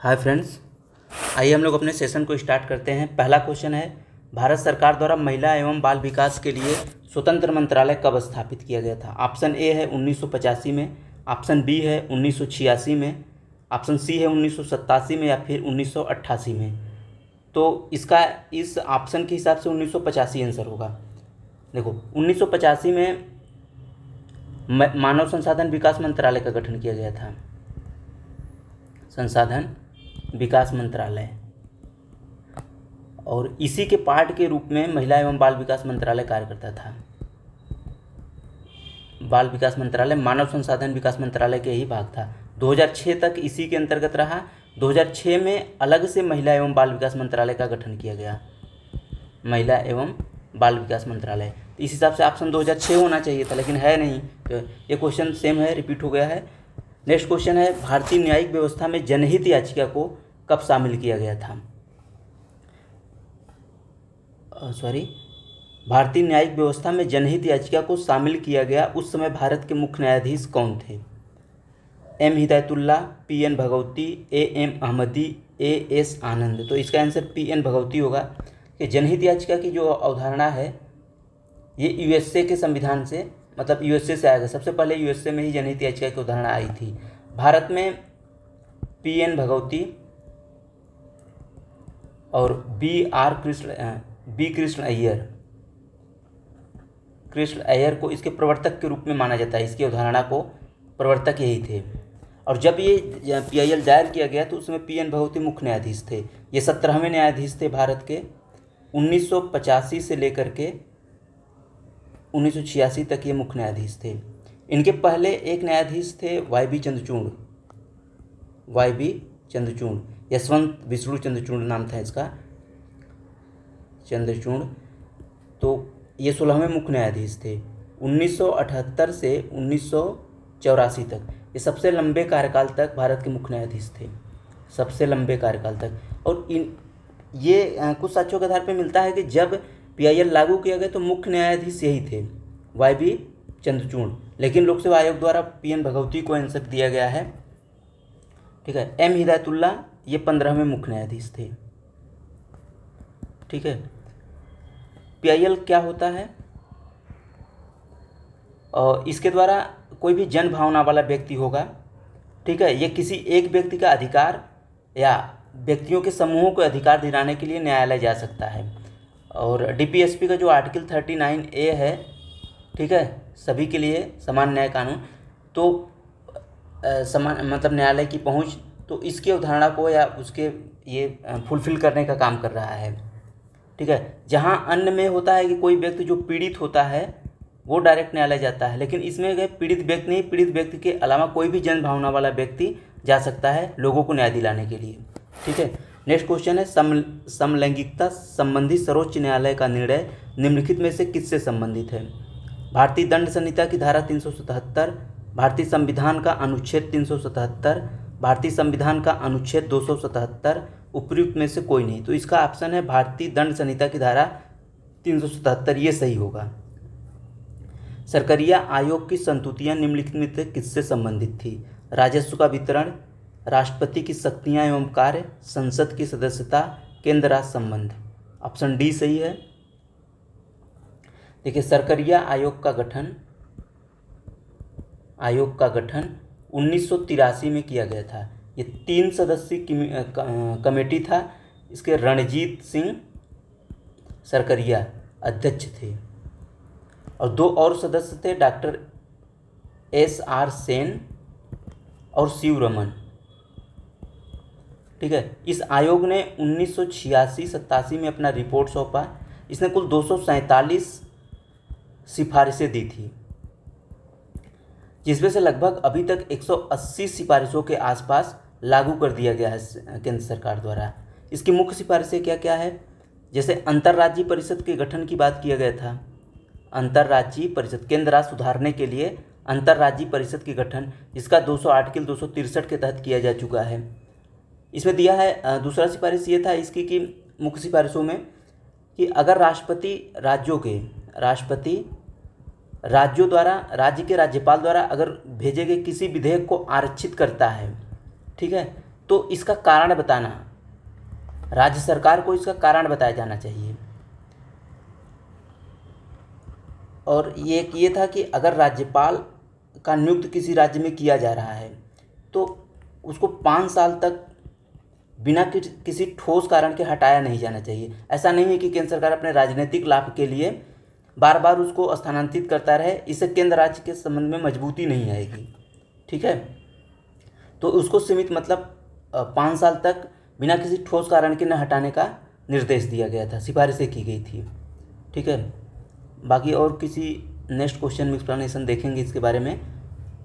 Hi friends, आइए हम लोग अपने सेशन को स्टार्ट करते हैं। पहला क्वेश्चन है, भारत सरकार द्वारा महिला एवं बाल विकास के लिए स्वतंत्र मंत्रालय कब स्थापित किया गया था? ऑप्शन ए है 1985 में, ऑप्शन बी है 1986 में, ऑप्शन सी है 1987 में या फिर 1988 में। तो इसका इस ऑप्शन के हिसाब से 1985 आंसर होगा। देखो, 1985 में मानव संसाधन विकास मंत्रालय का गठन किया गया था। संसाधन विकास मंत्रालय, और इसी के पार्ट के रूप में महिला एवं बाल विकास मंत्रालय कार्य करता था। बाल विकास मंत्रालय मानव संसाधन विकास मंत्रालय के ही भाग था। 2006 तक इसी के अंतर्गत रहा। 2006 में अलग से महिला एवं बाल विकास मंत्रालय का गठन किया गया, महिला एवं बाल विकास मंत्रालय। इस हिसाब से ऑप्शन 2006 होना चाहिए था, लेकिन है नहीं, तो ये क्वेश्चन सेम है, रिपीट हो गया है। नेक्स्ट क्वेश्चन है, भारतीय न्यायिक व्यवस्था में जनहित याचिका को कब शामिल किया गया था? भारतीय न्यायिक व्यवस्था में जनहित याचिका को शामिल किया गया उस समय भारत के मुख्य न्यायाधीश कौन थे? M Hidayatullah, P N Bhagwati, A M Ahmadi, A S Anand. तो इसका आंसर पी एन भगवती होगा कि जनहित याचिका की जो अवधारणा है ये यूएसए के संविधान से, मतलब यूएसए से आएगा। सबसे पहले यूएसए में ही जनहित याचिका की अवधारणा आई थी। भारत में पी एन भगवती और कृष्ण अय्यर को इसके प्रवर्तक के रूप में माना जाता है। इसकी अवधारणा को प्रवर्तक यही थे। और जब ये पीआईएल दायर किया गया तो उसमें पी एन भगवती मुख्य न्यायाधीश थे। ये 17वें न्यायाधीश थे भारत के। 1985 से लेकर के 1986 तक ये मुख्य न्यायाधीश थे। इनके पहले एक न्यायाधीश थे वाई बी चंद्रचूड़, यशवंत विष्णु चंद्रचूड़ नाम था इसका, चंद्रचूड़। तो ये 16वें मुख्य न्यायाधीश थे। 1978 से 1984 तक ये सबसे लंबे कार्यकाल तक भारत के मुख्य न्यायाधीश थे, सबसे लंबे कार्यकाल तक। और ये कुछ साक्ष्यों के आधार पर मिलता है कि जब पीआईएल लागू किया गया तो मुख्य न्यायाधीश यही थे, वाई बी चंद्रचूड़। लेकिन लोक सेवा आयोग द्वारा पी एन भगवती को आंसर दिया गया है। ठीक है, एम हिदायतुल्ला ये 15वें मुख्य न्यायाधीश थे। ठीक है, पीआईएल क्या होता है? और इसके द्वारा कोई भी जन भावना वाला व्यक्ति होगा, ठीक है, ये किसी एक व्यक्ति का अधिकार या व्यक्तियों के समूहों को अधिकार दिलाने के लिए न्यायालय जा सकता है। और डीपीएसपी का जो आर्टिकल 39A है, ठीक है, सभी के लिए समान न्याय कानून, तो समान मतलब न्यायालय की पहुंच, तो इसकी अवधारणा को या उसके ये फुलफिल करने का काम कर रहा है। ठीक है, जहां अन्य में होता है कि कोई व्यक्ति जो पीड़ित होता है वो डायरेक्ट न्यायालय जाता है, लेकिन इसमें गए पीड़ित व्यक्ति नहीं, पीड़ित व्यक्ति के अलावा कोई भी जन भावना वाला व्यक्ति जा सकता है लोगों को न्याय दिलाने के लिए। ठीक है, नेक्स्ट क्वेश्चन है, समलैंगिकता संबंधी सर्वोच्च न्यायालय का निर्णय निम्नलिखित में से किससे संबंधित है? भारतीय दंड संहिता की धारा 377, भारतीय संविधान का अनुच्छेद 377, भारतीय संविधान का अनुच्छेद 277, उपयुक्त में से कोई नहीं। तो इसका ऑप्शन है भारतीय दंड संहिता की धारा 377, ये सही होगा। सरकरिया आयोग की संस्तुतियां निम्नलिखित में से किससे संबंधित थी? राजस्व का वितरण, राष्ट्रपति की शक्तियां एवं कार्य, संसद की सदस्यता, केंद्र राज्य संबंध। ऑप्शन डी सही है। देखिए, सरकरिया आयोग का गठन 1983 में किया गया था। ये 3 सदस्यीय कमेटी था। इसके रणजीत सिंह सरकरिया अध्यक्ष थे और 2 और सदस्य थे, डॉक्टर SR सेन और शिवरमन। ठीक है, इस आयोग ने 1986-87 में अपना रिपोर्ट सौंपा। इसने कुल 247 सिफारिशें दी थी, जिसमें से लगभग अभी तक 180 सिफारिशों के आसपास लागू कर दिया गया है केंद्र सरकार द्वारा। इसकी मुख्य सिफारिशें क्या क्या है? जैसे अंतर्राज्यीय परिषद के गठन की बात किया गया था। अंतर्राज्यीय परिषद, केंद्र राज्य सुधारने के लिए अंतर्राज्यीय परिषद के गठन, जिसका 263 263 के तहत किया जा चुका है। इसमें दिया है दूसरा सिफारिश ये था इसकी कि मुख्य सिफारिशों में कि अगर राज्यों द्वारा, राज्य के राज्यपाल द्वारा अगर भेजे गए किसी विधेयक को आरक्षित करता है, ठीक है, तो इसका कारण बताना, राज्य सरकार को इसका कारण बताया जाना चाहिए। और ये था कि अगर राज्यपाल का नियुक्त किसी राज्य में किया जा रहा है तो उसको 5 साल तक बिना किसी ठोस कारण के हटाया नहीं जाना चाहिए। ऐसा नहीं है कि केंद्र सरकार अपने राजनीतिक लाभ के लिए बार बार उसको स्थानांतरित करता रहे, इससे केंद्र राज्य के संबंध में मजबूती नहीं आएगी। ठीक है, तो उसको सीमित मतलब 5 साल तक बिना किसी ठोस कारण के न हटाने का निर्देश दिया गया था, सिफारिशें की गई थी। ठीक है, बाकी और किसी नेक्स्ट क्वेश्चन में एक्सप्लेनेशन देखेंगे इसके बारे में।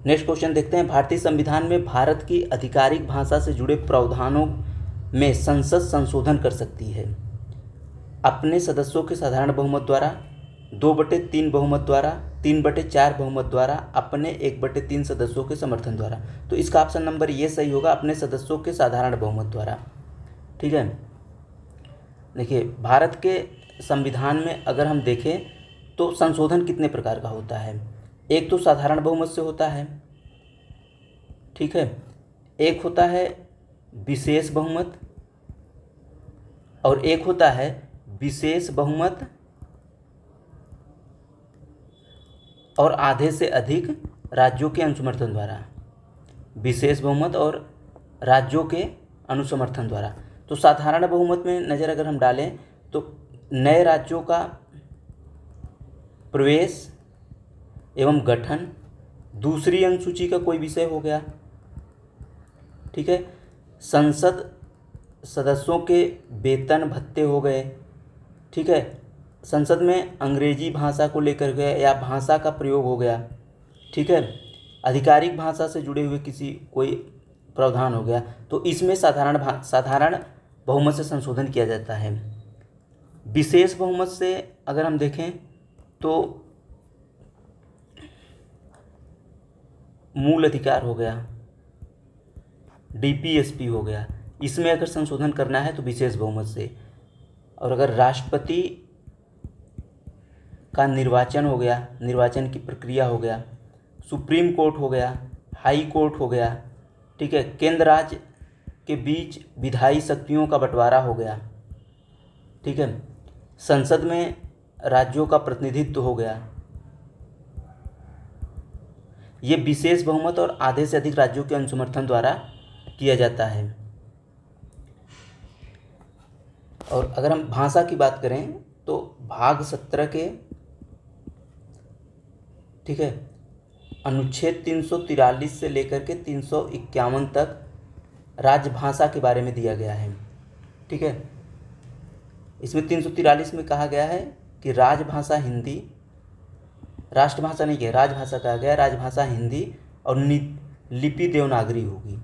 नेक्स्ट क्वेश्चन देखते हैं। भारतीय संविधान में भारत की आधिकारिक भाषा से जुड़े प्रावधानों में संसद संशोधन कर सकती है अपने सदस्यों के साधारण बहुमत द्वारा, 2/3 बहुमत द्वारा, 3/4 बहुमत द्वारा, अपने 1/3 सदस्यों के समर्थन द्वारा। तो इसका ऑप्शन नंबर ये सही होगा, अपने सदस्यों के साधारण बहुमत द्वारा। ठीक है, देखिए भारत के संविधान में अगर हम देखें तो संशोधन कितने प्रकार का होता है। एक तो साधारण बहुमत से होता है, ठीक है, एक होता है विशेष बहुमत और एक होता है विशेष बहुमत और आधे से अधिक राज्यों के अनुसमर्थन द्वारा। विशेष बहुमत और राज्यों के अनुसमर्थन द्वारा। तो साधारण बहुमत में नज़र अगर हम डालें तो नए राज्यों का प्रवेश एवं गठन, दूसरी अनुसूची का कोई विषय हो गया। ठीक है, संसद सदस्यों के वेतन भत्ते हो गए। ठीक है, संसद में अंग्रेजी भाषा को लेकर गए या भाषा का प्रयोग हो गया। ठीक है, आधिकारिक भाषा से जुड़े हुए किसी कोई प्रावधान हो गया, तो इसमें साधारण बहुमत से संशोधन किया जाता है। विशेष बहुमत से अगर हम देखें तो मूल अधिकार हो गया, डीपीएसपी हो गया, इसमें अगर संशोधन करना है तो विशेष बहुमत से। और अगर राष्ट्रपति का निर्वाचन हो गया, निर्वाचन की प्रक्रिया हो गया, सुप्रीम कोर्ट हो गया, हाई कोर्ट हो गया। ठीक है, केंद्र राज्य के बीच विधायी शक्तियों का बंटवारा हो गया। ठीक है, संसद में राज्यों का प्रतिनिधित्व हो गया। ये विशेष बहुमत और आधे से अधिक राज्यों के अनुसमर्थन द्वारा किया जाता है। और अगर हम भाषा की बात करें तो भाग 17 के, ठीक है, अनुच्छेद 343 से लेकर के 351 तक राजभाषा के बारे में दिया गया है। ठीक है, इसमें 343 में कहा गया है कि राजभाषा हिंदी, राष्ट्रभाषा नहीं है, राजभाषा कहा गया, राजभाषा हिंदी और लिपि देवनागरी होगी।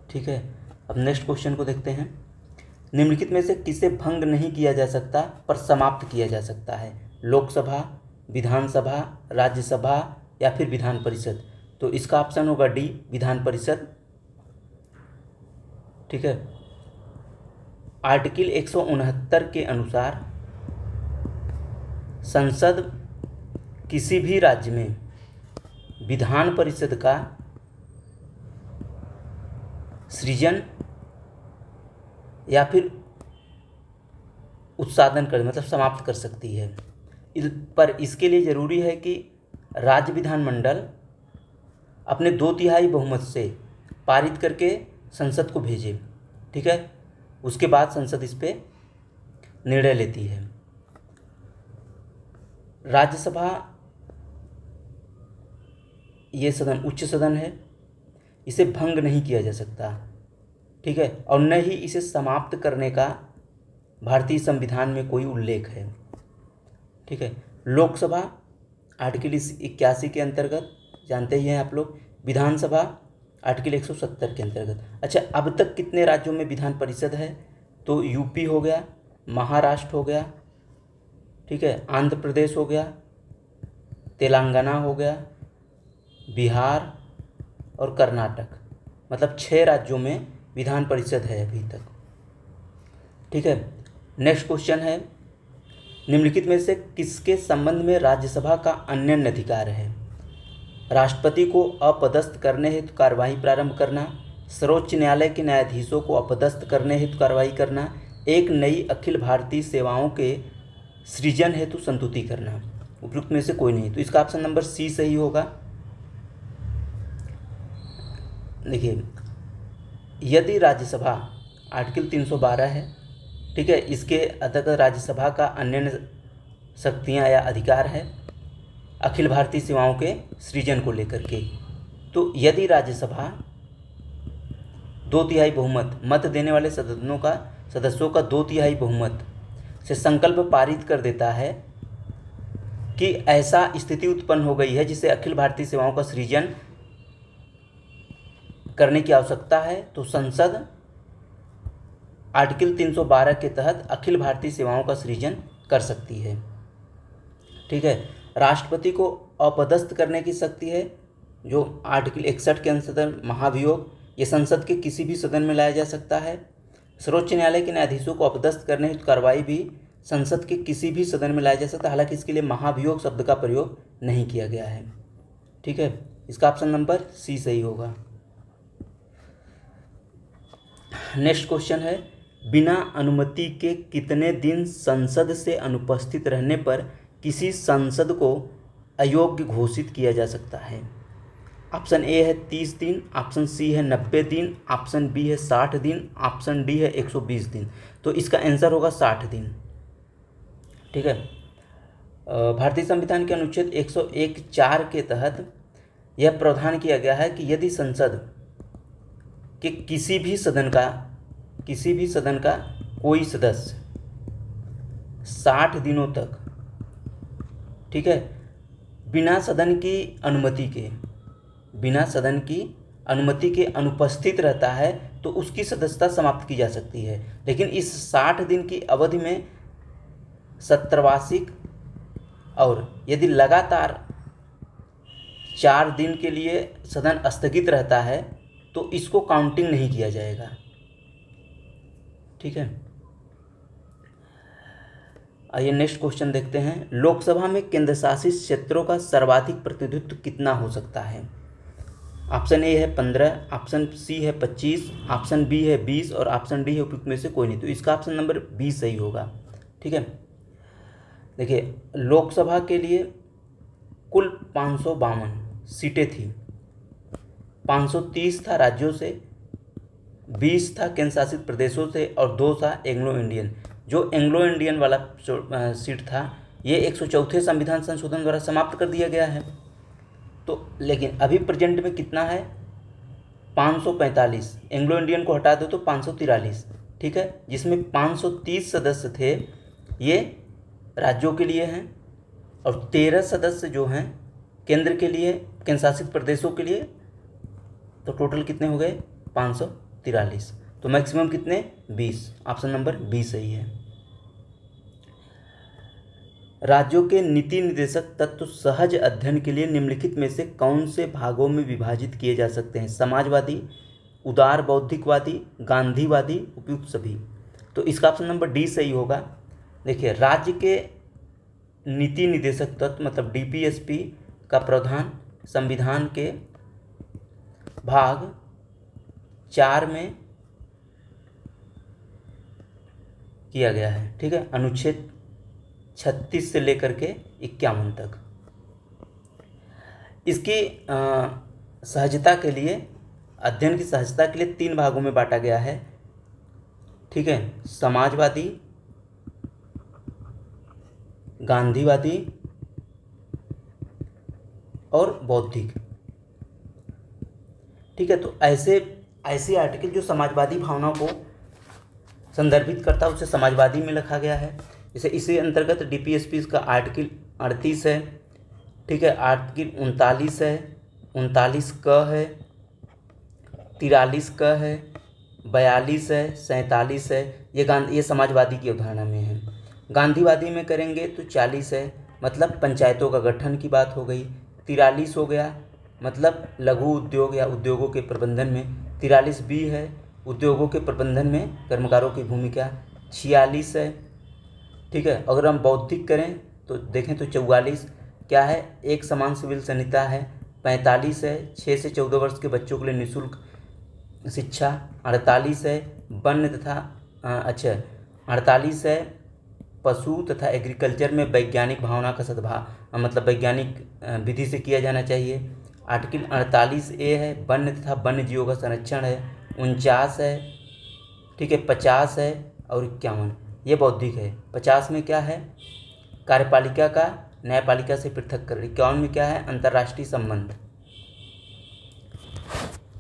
ठीक है, अब नेक्स्ट क्वेश्चन को देखते हैं। निम्नलिखित में से किसे भंग नहीं किया जा सकता पर समाप्त किया जा सकता है? लोकसभा, विधानसभा, राज्यसभा या फिर विधान परिषद। तो इसका ऑप्शन होगा डी, विधान परिषद। ठीक है, आर्टिकल 169 के अनुसार संसद किसी भी राज्य में विधान परिषद का सृजन या फिर उत्साधन कर मतलब समाप्त कर सकती है। पर इसके लिए ज़रूरी है कि राज्य विधानमंडल अपने 2/3 बहुमत से पारित करके संसद को भेजे। ठीक है, उसके बाद संसद इस पे निर्णय लेती है। राज्यसभा ये सदन उच्च सदन है, इसे भंग नहीं किया जा सकता। ठीक है, और न ही इसे समाप्त करने का भारतीय संविधान में कोई उल्लेख है। ठीक है, लोकसभा आर्टिकल 81 के अंतर्गत जानते ही हैं आप लोग, विधानसभा आर्टिकल 170 के अंतर्गत। अच्छा, अब तक कितने राज्यों में विधान परिषद है? तो यूपी हो गया, महाराष्ट्र हो गया, ठीक है, आंध्र प्रदेश हो गया, तेलंगाना हो गया, बिहार और कर्नाटक, मतलब 6 राज्यों में विधान परिषद है अभी तक। ठीक है, नेक्स्ट क्वेश्चन है, निम्नलिखित में से किसके संबंध में राज्यसभा का अन्य अधिकार है? राष्ट्रपति को अपदस्थ करने हेतु कार्यवाही प्रारंभ करना, सर्वोच्च न्यायालय के न्यायाधीशों को अपदस्थ करने हेतु कार्रवाई करना, एक नई अखिल भारतीय सेवाओं के सृजन हेतु संतुति करना। उपयुक्त में से कोई नहीं, तो इसका ऑप्शन नंबर सी सही होगा। देखिए, यदि राज्यसभा आर्टिकल 312 है, ठीक है, इसके अंतर्गत राज्यसभा का अन्य शक्तियाँ या अधिकार है अखिल भारतीय सेवाओं के सृजन को लेकर के। तो यदि राज्यसभा 2/3 बहुमत, मत देने वाले सदस्यों का 2/3 बहुमत से संकल्प पारित कर देता है कि ऐसा स्थिति उत्पन्न हो गई है जिसे अखिल भारतीय सेवाओं का सृजन करने की आवश्यकता है, तो संसद आर्टिकल 312 के तहत अखिल भारतीय सेवाओं का सृजन कर सकती है। ठीक है, राष्ट्रपति को अपदस्थ करने की शक्ति है, जो आर्टिकल 61 के अंतर्गत महाभियोग, ये संसद के किसी भी सदन में लाया जा सकता है। सर्वोच्च न्यायालय के न्यायाधीशों को अपदस्थ करने हेतु कार्रवाई भी संसद के किसी भी सदन में लाया जा सकता है, हालांकि इसके लिए महाभियोग शब्द का प्रयोग नहीं किया गया है। ठीक है, इसका ऑप्शन नंबर सी सही होगा। नेक्स्ट क्वेश्चन है, बिना अनुमति के कितने दिन संसद से अनुपस्थित रहने पर किसी सांसद को अयोग्य घोषित किया जा सकता है? ऑप्शन ए है 30 दिन, ऑप्शन सी है 90 दिन, ऑप्शन बी है 60 दिन, ऑप्शन डी है 120 दिन। तो इसका आंसर होगा 60 दिन। ठीक है, भारतीय संविधान के अनुच्छेद 101(4) के तहत यह प्रावधान किया गया है कि यदि संसद के किसी भी सदन का कोई सदस्य 60 दिनों तक, ठीक है, बिना सदन की अनुमति के अनुपस्थित रहता है तो उसकी सदस्यता समाप्त की जा सकती है। लेकिन इस 60 दिन की अवधि में सत्रवार्षिक और यदि लगातार 4 दिन के लिए सदन स्थगित रहता है तो इसको काउंटिंग नहीं किया जाएगा। ठीक है, आइए नेक्स्ट क्वेश्चन देखते हैं। लोकसभा में केंद्र शासित क्षेत्रों का सर्वाधिक प्रतिनिधित्व कितना हो सकता है? ऑप्शन ए है 15, ऑप्शन सी है 25, ऑप्शन बी है 20 और ऑप्शन डी है उपयुक्त में से कोई नहीं। तो इसका ऑप्शन नंबर बी सही होगा। ठीक है, देखिए, लोकसभा के लिए कुल 552 सीटें थी, 530 था राज्यों से, 20 था केंद्र शासित प्रदेशों से और 2 था एंग्लो इंडियन। जो एंग्लो इंडियन वाला सीट था ये 104वें संविधान संशोधन द्वारा समाप्त कर दिया गया है। तो लेकिन अभी प्रेजेंट में कितना है? 545। एंग्लो इंडियन को हटा दो तो 543। ठीक है, जिसमें 530 सदस्य थे ये राज्यों के लिए हैं और 13 सदस्य जो हैं केंद्र के लिए, केंद्र शासित प्रदेशों के लिए। तो टोटल कितने हो गए? 543। तो मैक्सिमम कितने? 20। ऑप्शन नंबर बी सही है। राज्यों के नीति निर्देशक तत्व सहज अध्ययन के लिए निम्नलिखित में से कौन से भागों में विभाजित किए जा सकते हैं? समाजवादी, उदार बौद्धिकवादी, गांधीवादी, उपयुक्त सभी। तो इसका ऑप्शन नंबर डी सही होगा। देखिए, राज्य के नीति निर्देशक तत्व मतलब डीपीएसपी का प्रावधान संविधान के भाग 4 में किया गया है। ठीक है, अनुच्छेद 36 से लेकर के 51 तक। इसकी सहजता के लिए, अध्ययन की सहजता के लिए 3 भागों में बांटा गया है। ठीक है, समाजवादी, गांधीवादी और बौद्धिक। ठीक है, तो ऐसे आर्टिकल जो समाजवादी भावनाओं को संदर्भित करता है उसे समाजवादी में लिखा गया है। जैसे इसी अंतर्गत डीपीएसपी का आर्टिकल 38 है। ठीक है, आर्टिकल 39 है, 39 क है, 43 क है, 42 है, 47 है। ये समाजवादी की अवधारणा में है। गांधीवादी में करेंगे तो 40 है, मतलब पंचायतों का गठन की बात हो गई। 43 हो गया, मतलब लघु उद्योग या उद्योगों के प्रबंधन में। 43 बी है, उद्योगों के प्रबंधन में कर्मकारों की भूमिका। 46 है। ठीक है, अगर हम बौद्धिक करें तो देखें तो 44 क्या है? एक समान सिविल संहिता है। 45 है 6 से 14 वर्ष के बच्चों के लिए निःशुल्क शिक्षा। 48 है वन्य तथा 48 है पशु तथा एग्रीकल्चर में वैज्ञानिक भावना का सद्भाव मतलब वैज्ञानिक विधि से किया जाना चाहिए। आर्टिकल 48A है वन्य तथा वन्य जीवों का संरक्षण है। 49 है, ठीक है, 50 है और 51 ये बौद्धिक है। 50 में क्या है, कार्यपालिका का न्यायपालिका से पृथक्करण। 51 में क्या है, अंतर्राष्ट्रीय संबंध।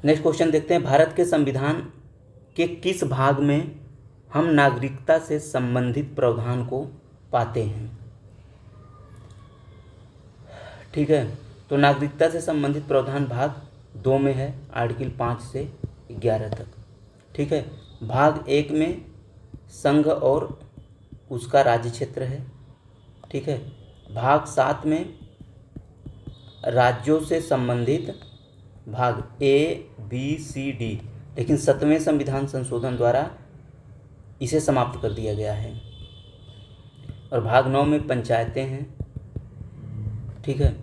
नेक्स्ट क्वेश्चन देखते हैं, भारत के संविधान के किस भाग में हम नागरिकता से संबंधित प्रावधान को पाते हैं। ठीक है, तो नागरिकता से संबंधित प्रावधान भाग 2 में है, आर्टिकल 5 से 11 तक। ठीक है, भाग 1 में संघ और उसका राज्य क्षेत्र है। ठीक है, भाग 7 में राज्यों से संबंधित भाग A, B, C, D, लेकिन 7वें संविधान संशोधन द्वारा इसे समाप्त कर दिया गया है। और भाग 9 में पंचायतें हैं। ठीक है,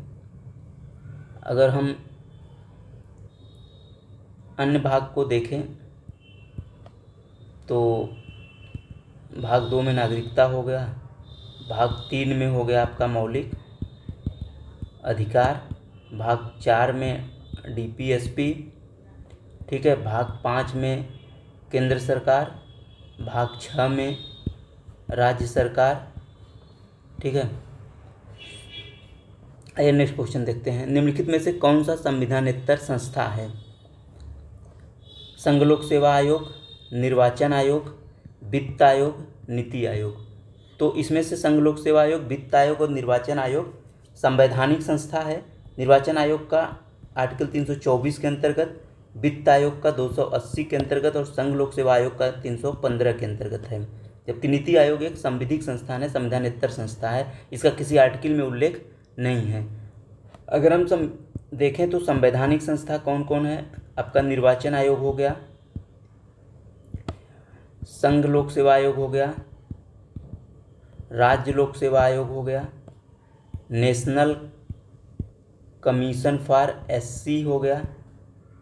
अगर हम अन्य भाग को देखें तो भाग 2 में नागरिकता हो गया, भाग 3 में हो गया आपका मौलिक अधिकार, भाग 4 में DPSP, ठीक है, भाग 5 में केंद्र सरकार, भाग 6 में राज्य सरकार। ठीक है, आइए नेक्स्ट क्वेश्चन देखते हैं, निम्नलिखित में से कौन सा संविधानेतर संस्था है। संघ लोक सेवा आयोग, निर्वाचन आयोग, वित्त आयोग, नीति आयोग। तो इसमें से संघ लोक सेवा आयोग, वित्त आयोग और निर्वाचन आयोग संवैधानिक संस्था है। निर्वाचन आयोग का आर्टिकल 324 के अंतर्गत, वित्त आयोग का 280 के अंतर्गत और संघ लोक सेवा आयोग का 315 के अंतर्गत है। जबकि नीति आयोग एक संविधिक संस्थान है, संविधानेतर संस्था है, इसका किसी आर्टिकल में उल्लेख नहीं है। अगर हम देखें तो संवैधानिक संस्था कौन कौन है, आपका निर्वाचन आयोग हो गया, संघ लोक सेवा आयोग हो गया, राज्य लोक सेवा आयोग हो गया, नेशनल कमीशन फॉर SC हो गया,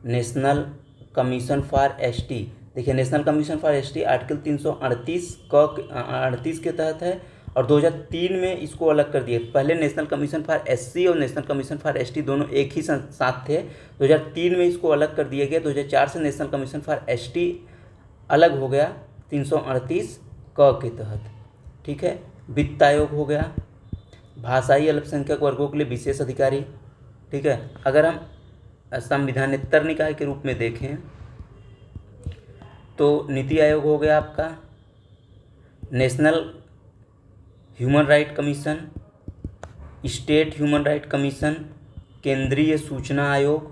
नेशनल कमीशन फॉर ST। देखिए, national commission for ST article 338 के तहत है और 2003 में इसको अलग कर दिए। पहले नेशनल कमीशन फॉर SC और नेशनल कमीशन फॉर ST दोनों एक ही साथ थे, 2003 में इसको अलग कर दिया गया। 2004 से नेशनल कमीशन फॉर ST अलग हो गया 338 के तहत। ठीक है, वित्त आयोग हो गया, भाषाई अल्पसंख्यक वर्गों के लिए विशेष अधिकारी। ठीक है, अगर हम संविधानेतर निकाय के रूप में देखें तो नीति आयोग हो गया आपका, national human right commission, state human right commission, केंद्रीय सूचना आयोग,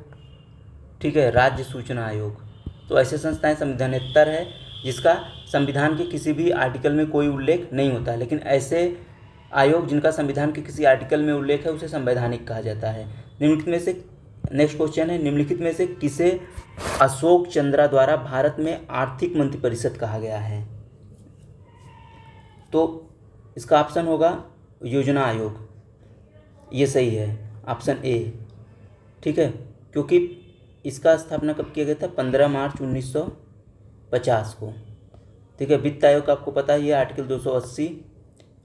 ठीक है, राज्य सूचना आयोग। तो ऐसे संस्थाएं संविधानेतर है जिसका संविधान के किसी भी आर्टिकल में कोई उल्लेख नहीं होता है, लेकिन ऐसे आयोग जिनका संविधान के किसी आर्टिकल में उल्लेख है उसे संवैधानिक कहा जाता है। निम्नलिखित में से, नेक्स्ट क्वेश्चन है, निम्नलिखित में से किसे अशोक चंद्रा द्वारा भारत में आर्थिक मंत्रिपरिषद कहा गया है। तो इसका ऑप्शन होगा योजना आयोग, ये सही है, ऑप्शन A। ठीक है, क्योंकि इसका स्थापना कब किया गया था, 15 मार्च 1950 को। ठीक है, वित्त आयोग आपको पता ही है, आर्टिकल 280।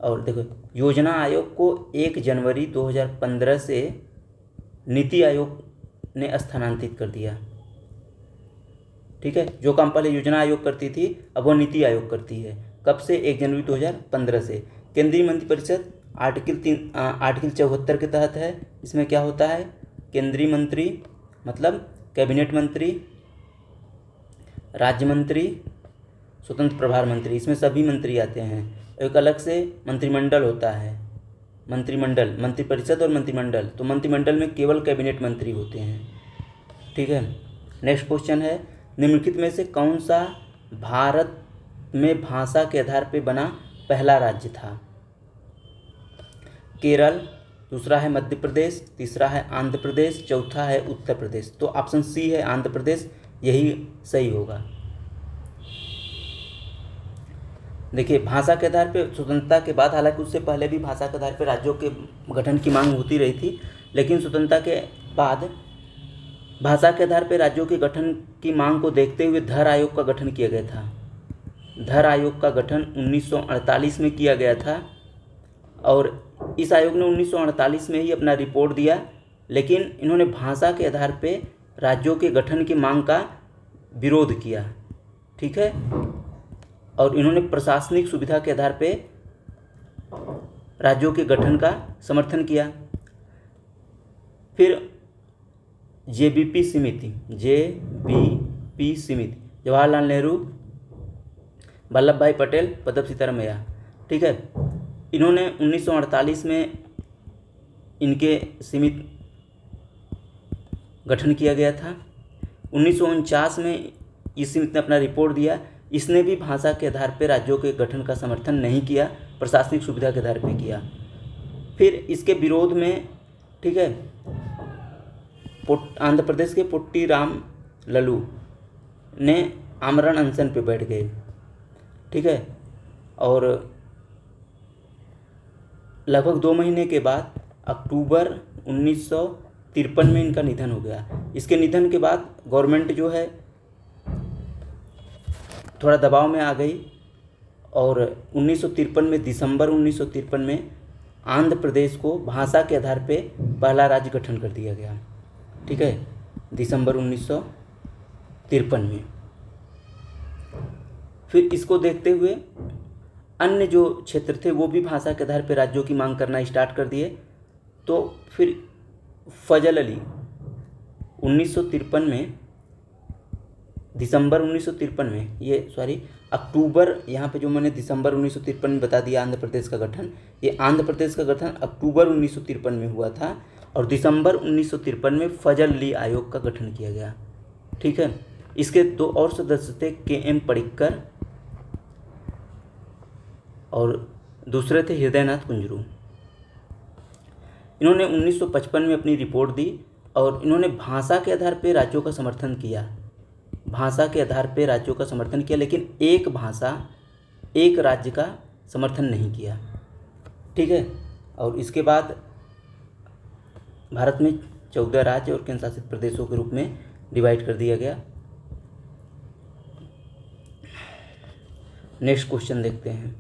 और देखो, योजना आयोग को 1 जनवरी 2015 से नीति आयोग ने स्थानांतरित कर दिया। ठीक है, जो काम पहले योजना आयोग करती थी अब वो नीति आयोग करती है। कब से, 1 जनवरी 2015 से। केंद्रीय मंत्रिपरिषद आर्टिकल 74 के तहत है। इसमें क्या होता है, केंद्रीय मंत्री मतलब कैबिनेट मंत्री, राज्य मंत्री, स्वतंत्र प्रभार मंत्री, इसमें सभी मंत्री आते हैं। एक अलग से मंत्रिमंडल होता है, मंत्रिमंडल, मंत्रिपरिषद और मंत्रिमंडल। तो मंत्रिमंडल में केवल कैबिनेट मंत्री होते हैं। ठीक है, नेक्स्ट क्वेश्चन है, निम्नलिखित में से कौन सा भारत में भाषा के आधार पर बना पहला राज्य था। केरल, दूसरा है मध्य प्रदेश, तीसरा है आंध्र प्रदेश, चौथा है उत्तर प्रदेश। तो ऑप्शन C है आंध्र प्रदेश, यही सही होगा। देखिए, भाषा के आधार पर स्वतंत्रता के बाद, हालांकि उससे पहले भी भाषा के आधार पर राज्यों के गठन की मांग होती रही थी, लेकिन स्वतंत्रता के बाद भाषा के आधार पर राज्यों के गठन की मांग को देखते हुए धर आयोग का गठन किया गया था। धर आयोग का गठन 1948 में किया गया था और इस आयोग ने 1948 में ही अपना रिपोर्ट दिया, लेकिन इन्होंने भाषा के आधार पर राज्यों के गठन की मांग का विरोध किया। ठीक है, और इन्होंने प्रशासनिक सुविधा के आधार पर राज्यों के गठन का समर्थन किया। फिर जेबीपी समिति, जवाहरलाल नेहरू, वल्लभ भाई पटेल, पदम सीतारामैया। ठीक है, इन्होंने 1948 में इनके समिति गठन किया गया था। 1949 में इस समिति ने अपना रिपोर्ट दिया। इसने भी भाषा के आधार पर राज्यों के गठन का समर्थन नहीं किया, प्रशासनिक सुविधा के आधार पर किया। फिर इसके विरोध में, ठीक है, आंध्र प्रदेश के पोट्टी राम लल्लू ने आमरण अनशन पे बैठ गए। ठीक है, और लगभग 2 महीने के बाद अक्टूबर 1953 में इनका निधन हो गया। इसके निधन के बाद गवर्नमेंट जो है थोड़ा दबाव में आ गई और 1953 में, दिसंबर 1953 में आंध्र प्रदेश को भाषा के आधार पे पहला राज्य गठन कर दिया गया। ठीक है, दिसंबर 1953 में। फिर इसको देखते हुए अन्य जो क्षेत्र थे वो भी भाषा के आधार पर राज्यों की मांग करना स्टार्ट कर दिए। तो फिर फजल अली 1953 में, दिसंबर 1953 में, अक्टूबर, यहाँ पे जो मैंने दिसंबर 1953 में बता दिया आंध्र प्रदेश का गठन, ये आंध्र प्रदेश का गठन अक्टूबर 1953 में हुआ था और दिसंबर 1953 में फजल अली आयोग का गठन किया गया। ठीक है, इसके 2 और सदस्य थे, के.एम. पडिक्कर और दूसरे थे हृदयनाथ कुंजरू। इन्होंने 1955 में अपनी रिपोर्ट दी और इन्होंने भाषा के आधार पर राज्यों का समर्थन किया। भाषा के आधार पर राज्यों का समर्थन किया, लेकिन एक भाषा एक राज्य का समर्थन नहीं किया। ठीक है, और इसके बाद भारत में 14 राज्य और केंद्र शासित प्रदेशों के रूप में डिवाइड कर दिया गया। नेक्स्ट क्वेश्चन देखते हैं।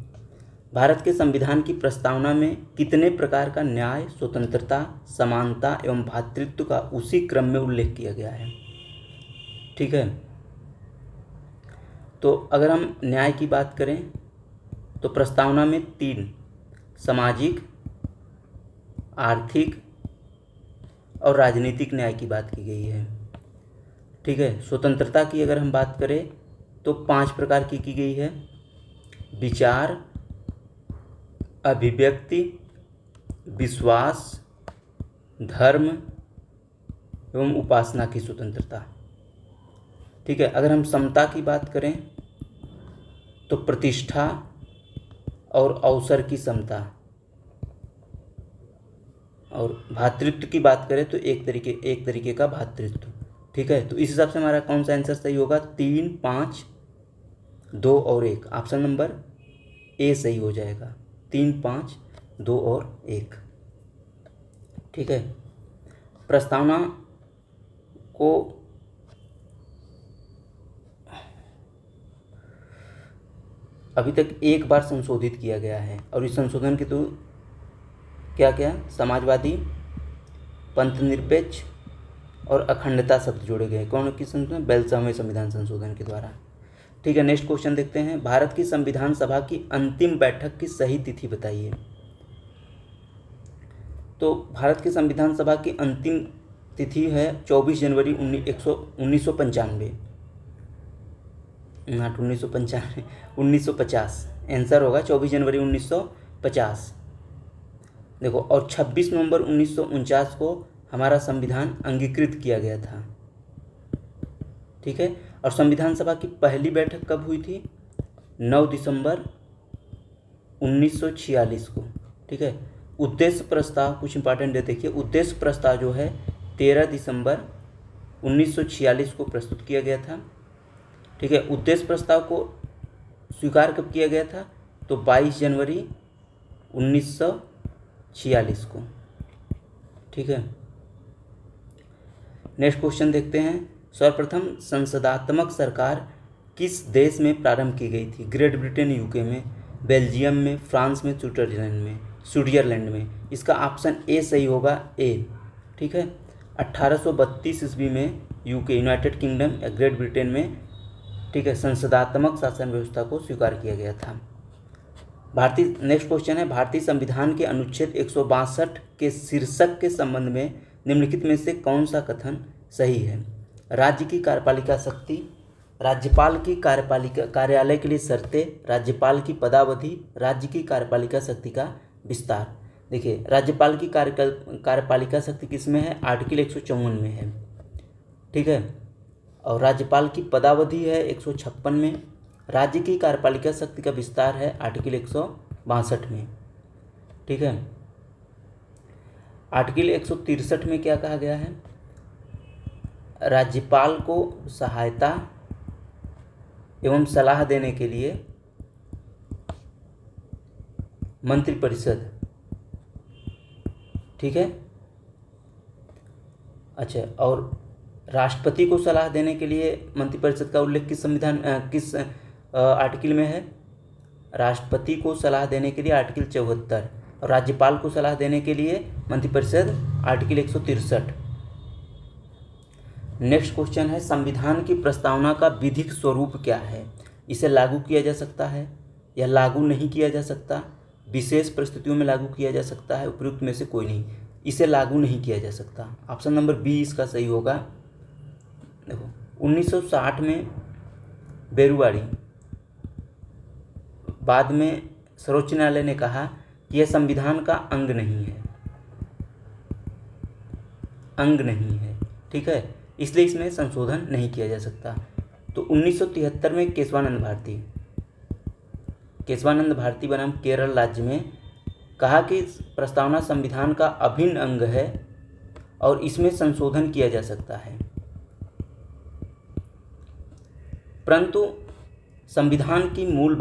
भारत के संविधान की प्रस्तावना में कितने प्रकार का न्याय, स्वतंत्रता, समानता एवं भ्रातृत्व का उसी क्रम में उल्लेख किया गया है? ठीक है, तो अगर हम न्याय की बात करें तो प्रस्तावना में 3 सामाजिक, आर्थिक और राजनीतिक न्याय की बात की गई है। ठीक है, स्वतंत्रता की अगर हम बात करें तो 5 प्रकार की गई है। विचार, अभिव्यक्ति, विश्वास, धर्म एवं उपासना की स्वतंत्रता। ठीक है, अगर हम समता की बात करें तो प्रतिष्ठा और अवसर की समता, और भ्रातृत्व की बात करें तो एक तरीके का भ्रातृत्व। ठीक है, तो इस हिसाब से हमारा कौन सा आंसर सही होगा? 3, 5, 2 और 1। ऑप्शन नंबर ए सही हो जाएगा। 3, 5, 2 और 1। ठीक है, प्रस्तावना को अभी तक एक बार संशोधित किया गया है और इस संशोधन के तो क्या क्या समाजवादी, पंथनिरपेक्ष और अखंडता शब्द जोड़े गए। कौन की संशोधन? 42वें संविधान संशोधन के द्वारा। ठीक है, नेक्स्ट क्वेश्चन देखते हैं। भारत की संविधान सभा की अंतिम बैठक की सही तिथि बताइए। तो भारत की संविधान सभा की अंतिम तिथि है 24 जनवरी 1995। 1950 आंसर होगा 24 जनवरी 1950। देखो, और 26 नवंबर 1949 को हमारा संविधान अंगीकृत किया गया था। ठीक है, और संविधान सभा की पहली बैठक कब हुई थी? 9 दिसंबर 1946 को। ठीक है, उद्देश्य प्रस्ताव कुछ इंपॉर्टेंट देखिए। उद्देश्य प्रस्ताव जो है 13 दिसंबर 1946 को प्रस्तुत किया गया था। ठीक है, उद्देश्य प्रस्ताव को स्वीकार कब किया गया था? तो 22 जनवरी 1946 को। ठीक है, नेक्स्ट क्वेश्चन देखते हैं। सर्वप्रथम संसदात्मक सरकार किस देश में प्रारंभ की गई थी? ग्रेट ब्रिटेन यूके में, बेल्जियम में, फ्रांस में, स्विट्जरलैंड में। इसका ऑप्शन ए सही होगा, ए। ठीक है, 1832 ईस्वी में यूके यूनाइटेड किंगडम या ग्रेट ब्रिटेन में, ठीक है, संसदात्मक शासन व्यवस्था को स्वीकार किया गया था। नेक्स्ट क्वेश्चन है, भारतीय संविधान के अनुच्छेद 162 के शीर्षक के संबंध में निम्नलिखित में से कौन सा कथन सही है? राज्य की कार्यपालिका शक्ति, राज्यपाल की कार्यालय के लिए शर्तें, राज्यपाल की पदावधि, राज्य की कार्यपालिका शक्ति का विस्तार। देखिए, राज्यपाल की कार्यपालिका शक्ति किस में है? आर्टिकल 154 में है। ठीक है, और राज्यपाल की पदावधि है 156 में। राज्य की कार्यपालिका शक्ति का विस्तार है आर्टिकल 162 में। ठीक है, आर्टिकल 163 में क्या कहा गया है? राज्यपाल को सहायता एवं सलाह देने के लिए मंत्रिपरिषद, ठीक है, अच्छा, और राष्ट्रपति को सलाह देने के लिए मंत्रिपरिषद का उल्लेख किस आर्टिकल में है? राष्ट्रपति को सलाह देने के लिए आर्टिकल 74, और राज्यपाल को सलाह देने के लिए मंत्रिपरिषद आर्टिकल 163। नेक्स्ट क्वेश्चन है, संविधान की प्रस्तावना का विधिक स्वरूप क्या है? इसे लागू किया जा सकता है या लागू नहीं किया जा सकता, विशेष परिस्थितियों में लागू किया जा सकता है, उपयुक्त में से कोई नहीं। इसे लागू नहीं किया जा सकता। ऑप्शन नंबर बी इसका सही होगा। देखो, 1960 में बेरुवाड़ी, बाद में सर्वोच्च न्यायालय ने कहा कि यह संविधान का अंग नहीं है, अंग नहीं है। ठीक है, इसलिए इसमें संशोधन नहीं किया जा सकता। तो 1973 में केशवानंद भारती बनाम केरल राज्य में कहा कि प्रस्तावना संविधान का अभिन्न अंग है और इसमें संशोधन किया जा सकता है। परंतु संविधान की मूल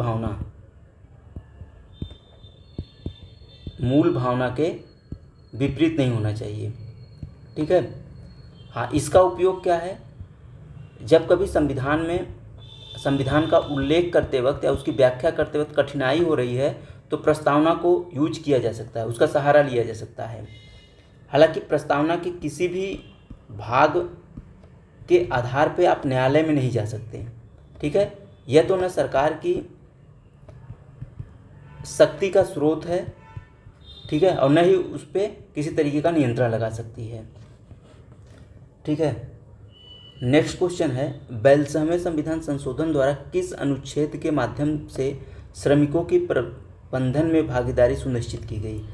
भावना के विपरीत नहीं होना चाहिए। ठीक है, हाँ, इसका उपयोग क्या है? जब कभी संविधान का उल्लेख करते वक्त या उसकी व्याख्या करते वक्त कठिनाई हो रही है तो प्रस्तावना को यूज किया जा सकता है, उसका सहारा लिया जा सकता है। हालांकि प्रस्तावना के किसी भी भाग के आधार पे आप न्यायालय में नहीं जा सकते। ठीक है, यह तो न सरकार की शक्ति का स्रोत है, ठीक है, और न ही उस पर किसी तरीके का नियंत्रण लगा सकती है। ठीक है, नेक्स्ट क्वेश्चन है, 42वें संविधान संशोधन द्वारा किस अनुच्छेद के माध्यम से श्रमिकों की प्रबंधन में भागीदारी सुनिश्चित की गई?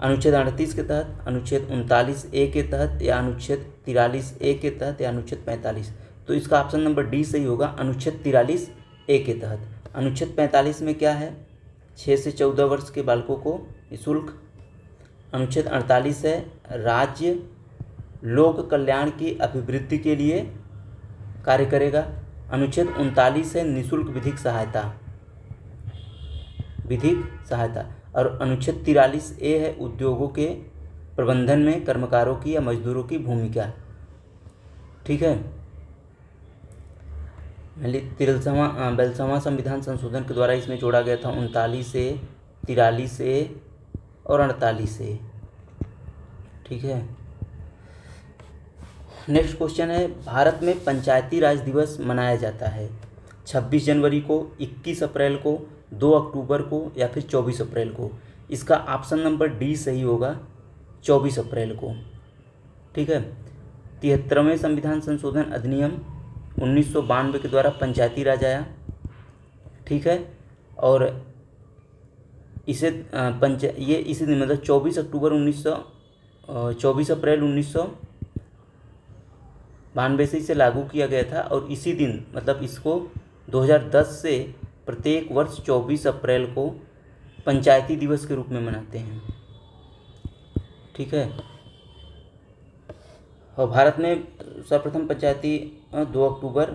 अनुच्छेद 38 के तहत, अनुच्छेद 39A के तहत, या अनुच्छेद 43A के तहत, या अनुच्छेद 45? तो इसका ऑप्शन नंबर डी सही होगा, अनुच्छेद 43A के तहत। अनुच्छेद 45 में क्या है? 6 से 14 वर्ष के बालकों को निःशुल्क। अनुच्छेद 48 है, राज्य लोक कल्याण की अभिवृद्धि के लिए कार्य करेगा। अनुच्छेद 39 है, निःशुल्क विधिक सहायता। और अनुच्छेद 43A है, उद्योगों के प्रबंधन में कर्मकारों की या मजदूरों की भूमिका। ठीक है, 42वां संविधान संशोधन के द्वारा इसमें जोड़ा गया था 39A, 43A और 48A। ठीक है, नेक्स्ट क्वेश्चन है, भारत में पंचायती राज दिवस मनाया जाता है 26 जनवरी को, 21 अप्रैल को, 2 अक्टूबर को, या फिर 24 अप्रैल को? इसका ऑप्शन नंबर डी सही होगा, 24 अप्रैल को। ठीक है, 73वें संविधान संशोधन अधिनियम 1992 के द्वारा पंचायती राज आया। ठीक है, और इसे इसी दिन मतलब 24 अप्रैल 1992 से इसे लागू किया गया था, और इसी दिन मतलब इसको 2010 से प्रत्येक वर्ष 24 अप्रैल को पंचायती दिवस के रूप में मनाते हैं। ठीक है, और भारत में सर्वप्रथम पंचायती 2 अक्टूबर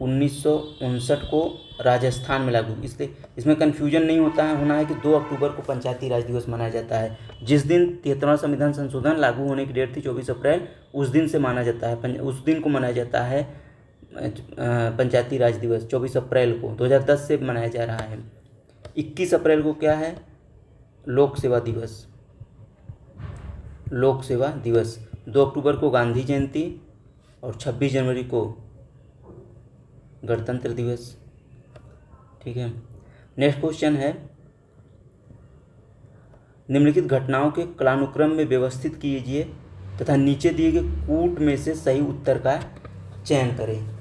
1959 को राजस्थान में लागू, इसलिए इसमें कन्फ्यूजन नहीं होना है कि 2 अक्टूबर को पंचायती राज दिवस मनाया जाता है। जिस दिन 73वां संविधान संशोधन लागू होने की डेट थी 24 अप्रैल, उस दिन से माना जाता है, उस दिन को मनाया जाता है पंचायती राज दिवस। 24 अप्रैल को 2010 से मनाया जा रहा है। 21 अप्रैल को क्या है? लोक सेवा दिवस। लोक सेवा दिवस। 2 अक्टूबर को गांधी जयंती और 26 जनवरी को गणतंत्र दिवस। ठीक है। नेक्स्ट क्वेश्चन है, निम्नलिखित घटनाओं के कालानुक्रम में व्यवस्थित कीजिए तथा नीचे दिए गए कूट में से सही उत्तर का चयन करें।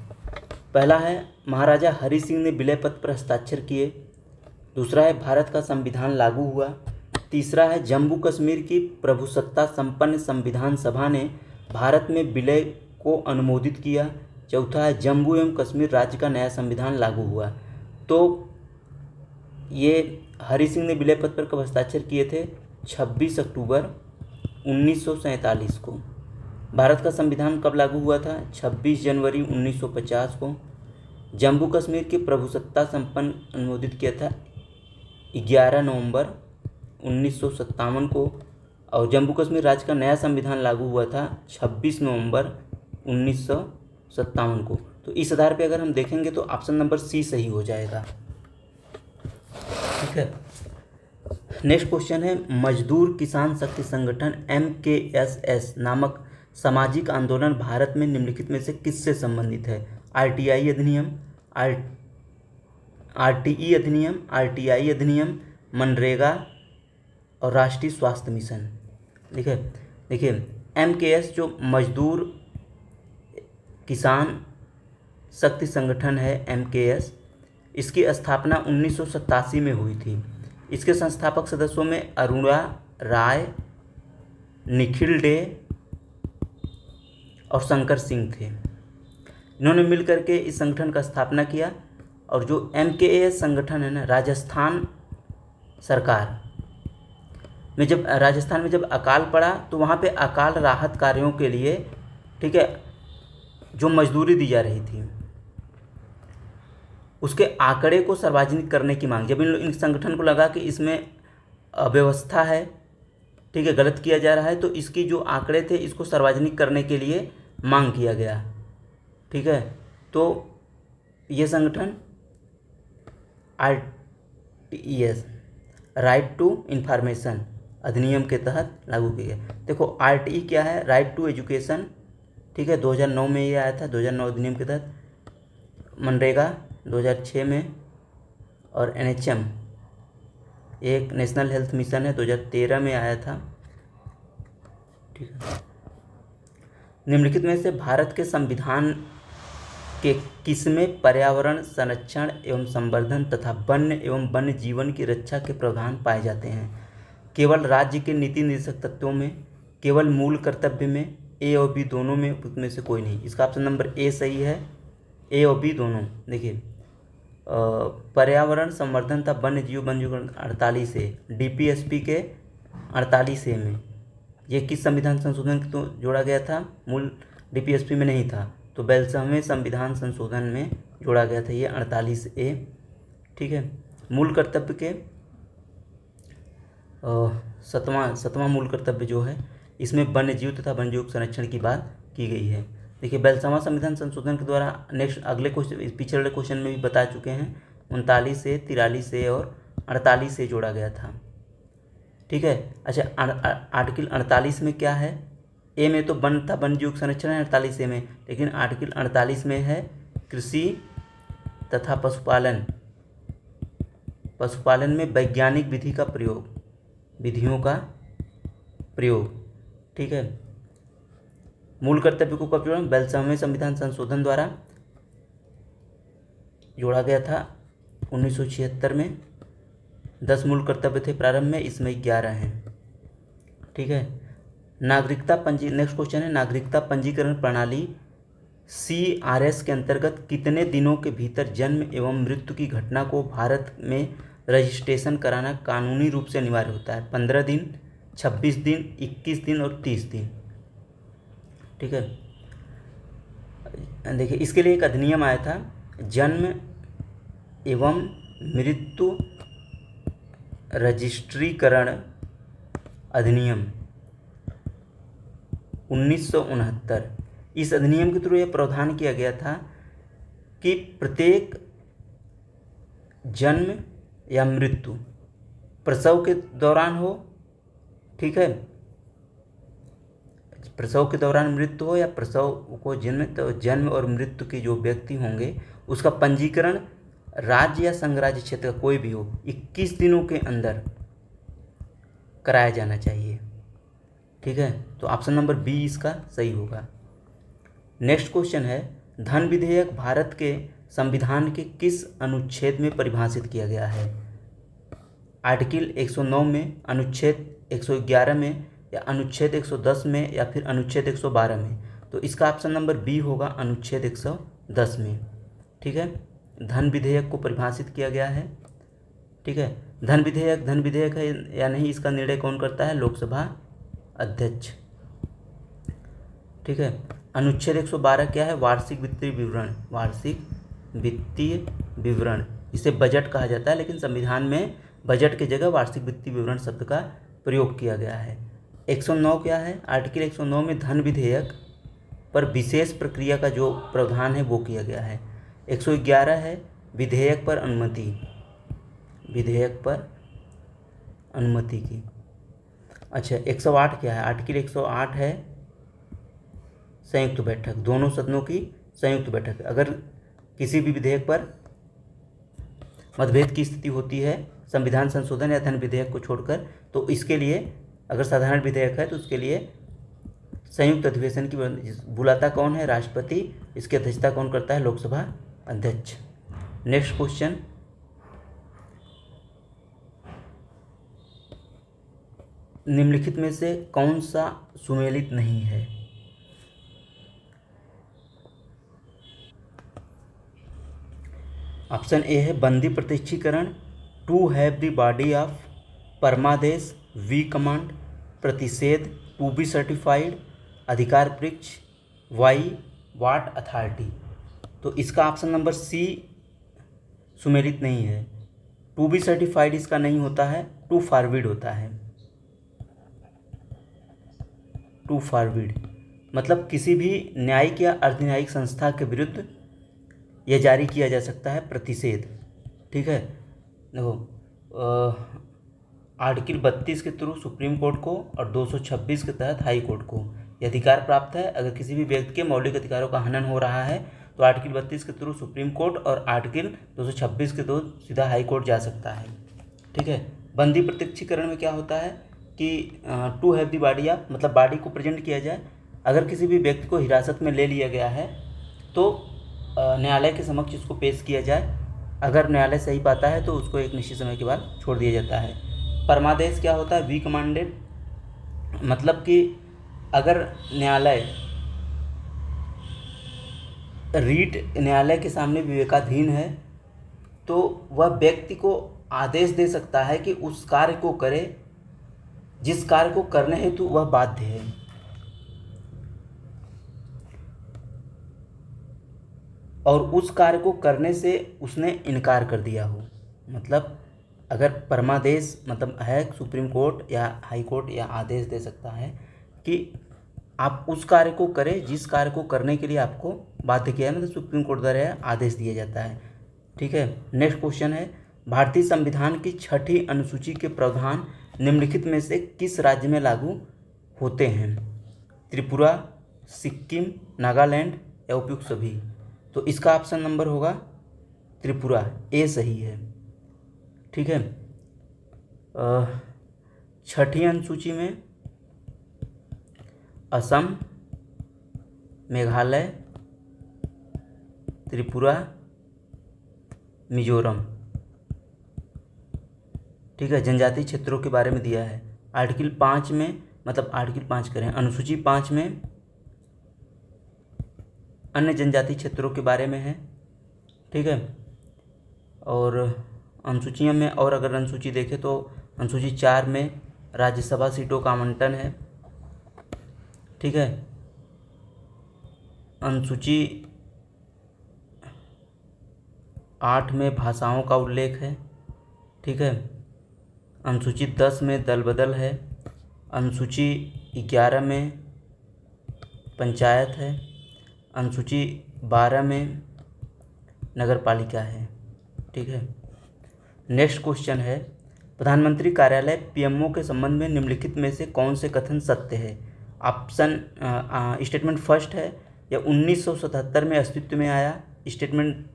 पहला है महाराजा हरि सिंह ने विलय पत्र पर हस्ताक्षर किए। दूसरा है भारत का संविधान लागू हुआ। तीसरा है जम्मू कश्मीर की प्रभुसत्ता संपन्न संविधान सभा ने भारत में विलय को अनुमोदित किया। चौथा है जम्मू एवं कश्मीर राज्य का नया संविधान लागू हुआ। तो ये हरि सिंह ने विलय पत्र पर कब हस्ताक्षर किए थे? 26 अक्टूबर 1947 को। भारत का संविधान कब लागू हुआ था? 26 जनवरी 1950 को। जम्मू कश्मीर की प्रभुसत्ता संपन्न अनुमोदित किया था 11 नवंबर 1957 को। और जम्मू कश्मीर राज्य का नया संविधान लागू हुआ था 26 नवंबर 1957 को। तो इस आधार पे अगर हम देखेंगे तो ऑप्शन नंबर सी सही हो जाएगा। ठीक है। नेक्स्ट क्वेश्चन है, मजदूर किसान शक्ति संगठन MKSS नामक सामाजिक आंदोलन भारत में निम्नलिखित में से किससे संबंधित है? RTI अधिनियम, RTE अधिनियम, RTI अधिनियम, मनरेगा और राष्ट्रीय स्वास्थ्य मिशन। देखिए MKS जो मजदूर किसान शक्ति संगठन है MKS, इसकी स्थापना 1987 में हुई थी। इसके संस्थापक सदस्यों में अरुणा राय, निखिल डे और शंकर सिंह थे। इन्होंने मिलकर के इस संगठन का स्थापना किया। और जो MKS संगठन है ना, राजस्थान सरकार में जब अकाल पड़ा तो वहाँ पे अकाल राहत कार्यों के लिए, ठीक है, जो मजदूरी दी जा रही थी उसके आंकड़े को सार्वजनिक करने की मांग। जब इन संगठन को लगा कि इसमें अव्यवस्था है, ठीक है, गलत किया जा रहा है, तो इसकी जो आंकड़े थे इसको सार्वजनिक करने के लिए मांग किया गया। ठीक है। तो ये संगठन RTES राइट टू इंफॉर्मेशन अधिनियम के तहत लागू किया गया। देखो RTE क्या है? Right to education. ठीक है, 2009 में ये आया था, 2009 अधिनियम के तहत। मनरेगा 2006 में। और NHM एक नेशनल हेल्थ मिशन है, 2013 में आया था। ठीक है। निम्नलिखित में से भारत के संविधान के किसमें पर्यावरण संरक्षण एवं संवर्धन तथा वन्य एवं वन्य जीवन की रक्षा के प्रावधान पाए जाते हैं? केवल राज्य के नीति निर्देशक तत्वों में, केवल मूल कर्तव्य में, A और B दोनों में, उसमें से कोई नहीं। इसका ऑप्शन नंबर A सही है, A और B दोनों। देखिए पर्यावरण संवर्धन तथा वन्य जीव पंजीकरण 48A, DPSP के 48A में ये किस संविधान संशोधन तो जोड़ा गया था? मूल DPSP में नहीं था, तो 42वें संविधान संशोधन में जोड़ा गया था ये 48A। ठीक है। मूल कर्तव्य के सतवां मूल कर्तव्य जो है, इसमें वन्य जीव तथा वन्य जीव संरक्षण की बात की गई है। देखिए 42वां संविधान संशोधन के द्वारा नेक्स्ट अगले क्वेश्चन, पिछले वाले क्वेश्चन में भी बता चुके हैं, 39A, 43A और 48A जोड़ा गया था। ठीक है। अच्छा, आर्टिकल 48 में क्या है? ए में तो वन था, वन्य जीव संरक्षण है 48A में, लेकिन आर्टिकल 48 में है कृषि तथा पशुपालन। पशुपालन में वैज्ञानिक विधियों का प्रयोग। ठीक है। मूल कर्तव्य को कब जोड़ा? 42वें संविधान संशोधन द्वारा जोड़ा गया था 1976 में। 10 मूल कर्तव्य थे प्रारंभ में, इसमें 11 हैं। ठीक है। नेक्स्ट क्वेश्चन है, नागरिकता पंजीकरण प्रणाली CRS के अंतर्गत कितने दिनों के भीतर जन्म एवं मृत्यु की घटना को भारत में रजिस्ट्रेशन कराना कानूनी रूप से अनिवार्य होता है? 15 दिन, 26 दिन, 21 दिन और 30 दिन। ठीक है। देखिए इसके लिए एक अधिनियम आया था जन्म एवं मृत्यु रजिस्ट्रीकरण अधिनियम 1969। इस अधिनियम के थ्रू यह प्रावधान किया गया था कि प्रत्येक जन्म या मृत्यु प्रसव के दौरान हो, ठीक है, प्रसव के दौरान मृत्यु हो या प्रसव को जन्म और मृत्यु के जो व्यक्ति होंगे उसका पंजीकरण राज्य या संघराज्य क्षेत्र का कोई भी हो 21 दिनों के अंदर कराया जाना चाहिए। ठीक है, तो ऑप्शन नंबर बी इसका सही होगा। नेक्स्ट क्वेश्चन है, धन विधेयक भारत के संविधान के किस अनुच्छेद में परिभाषित किया गया है? आर्टिकल 109 में, अनुच्छेद 111 में, या अनुच्छेद 110 में, या फिर अनुच्छेद 112 में? तो इसका ऑप्शन नंबर बी होगा, अनुच्छेद 110 में। ठीक है, धन विधेयक को परिभाषित किया गया है। ठीक है, धन विधेयक है या नहीं इसका निर्णय कौन करता है? लोकसभा अध्यक्ष। ठीक है, अनुच्छेद 112 क्या है? वार्षिक वित्तीय विवरण। वार्षिक वित्तीय विवरण, इसे बजट कहा जाता है, लेकिन संविधान में बजट की जगह वार्षिक वित्तीय विवरण शब्द का प्रयोग किया गया है। 109 क्या है? आर्टिकल 109 में धन विधेयक पर विशेष प्रक्रिया का जो प्रावधान है वो किया गया है। 111 है विधेयक पर अनुमति, विधेयक पर अनुमति की। अच्छा, 108 क्या है? आर्टिकल 108 है संयुक्त बैठक, दोनों सदनों की संयुक्त बैठक। अगर किसी भी विधेयक पर मतभेद की स्थिति होती है संविधान संशोधन या धन विधेयक को छोड़कर, तो इसके लिए अगर साधारण विधेयक है तो उसके लिए संयुक्त अधिवेशन की बुलाता कौन है? राष्ट्रपति। इसकी अध्यक्षता कौन करता है? लोकसभा अध्यक्ष। नेक्स्ट क्वेश्चन, निम्नलिखित में से कौन सा सुमेलित नहीं है? ऑप्शन ए है बंदी प्रत्यक्षीकरण, to have the body of, परमादेश, वी कमांड, प्रतिषेध, टू बी सर्टिफाइड, अधिकार परीक्ष, वाई, वाट अथॉरिटी। तो इसका ऑप्शन नंबर सी सुमेलित नहीं है। टू बी सर्टिफाइड इसका नहीं होता है, टू फॉरवर्ड होता है। टू फॉरवर्ड मतलब किसी भी न्यायिक या अर्धन्यायिक संस्था के विरुद्ध यह जारी किया जा सकता है प्रतिषेध। ठीक है, देखो आर्टिकल 32 के थ्रू सुप्रीम कोर्ट को और 226 के तहत हाई कोर्ट को यह अधिकार प्राप्त है। अगर किसी भी व्यक्ति के मौलिक अधिकारों का हनन हो रहा है तो आर्टिकल 32 के थ्रू सुप्रीम कोर्ट और आर्टिकल 226 के थ्रू सीधा हाई कोर्ट जा सकता है। ठीक है, बंदी प्रत्यक्षीकरण में क्या होता है कि to have the body of मतलब बॉडी को प्रेजेंट किया जाए। अगर किसी भी व्यक्ति को हिरासत में ले लिया गया है तो न्यायालय के समक्ष उसको पेश किया जाए। अगर न्यायालय सही पाता है तो उसको एक निश्चित समय के बाद छोड़ दिया जाता है। परमादेश क्या होता है? वी कमांडेड मतलब कि अगर न्यायालय रीट न्यायालय के सामने विवेकाधीन है तो वह व्यक्ति को आदेश दे सकता है कि उस कार्य को करे जिस कार्य को करने हेतु वह बाध्य है। और उस कार्य को करने से उसने इनकार कर दिया हो। मतलब अगर परमादेश मतलब है सुप्रीम कोर्ट या हाई कोर्ट या आदेश दे सकता है कि आप उस कार्य को करें जिस कार्य को करने के लिए आपको बाध्य किया है, मतलब सुप्रीम कोर्ट द्वारा आदेश दिया जाता है। ठीक है, नेक्स्ट क्वेश्चन है, भारतीय संविधान की 6ठी अनुसूची के प्रावधान निम्नलिखित में से किस राज्य में लागू होते हैं? त्रिपुरा, सिक्किम, नागालैंड या उपयुक्त सभी? तो इसका ऑप्शन नंबर होगा त्रिपुरा, ए सही है। ठीक है, 6ठी अनुसूची में असम, मेघालय, त्रिपुरा, मिजोरम। ठीक है, जनजातीय क्षेत्रों के बारे में दिया है। आर्टिकल 5 में मतलब आर्टिकल 5 करें अनुसूची 5 में अन्य जनजातीय क्षेत्रों के बारे में है। ठीक है, और अनुसूचियों में और अगर अनुसूची देखें तो अनुसूची 4 में राज्यसभा सीटों का आवंटन है। ठीक है, अनुसूची 8 में भाषाओं का उल्लेख है, ठीक है। अनुसूची 10 में दल बदल है। अनुसूची 11 में पंचायत है। अनुसूची 12 में नगर पालिका है, ठीक है। नेक्स्ट क्वेश्चन है, प्रधानमंत्री कार्यालय पीएमओ के संबंध में निम्नलिखित में से कौन से कथन सत्य है? ऑप्शन स्टेटमेंट फर्स्ट है, या 1977 में अस्तित्व में आया। स्टेटमेंट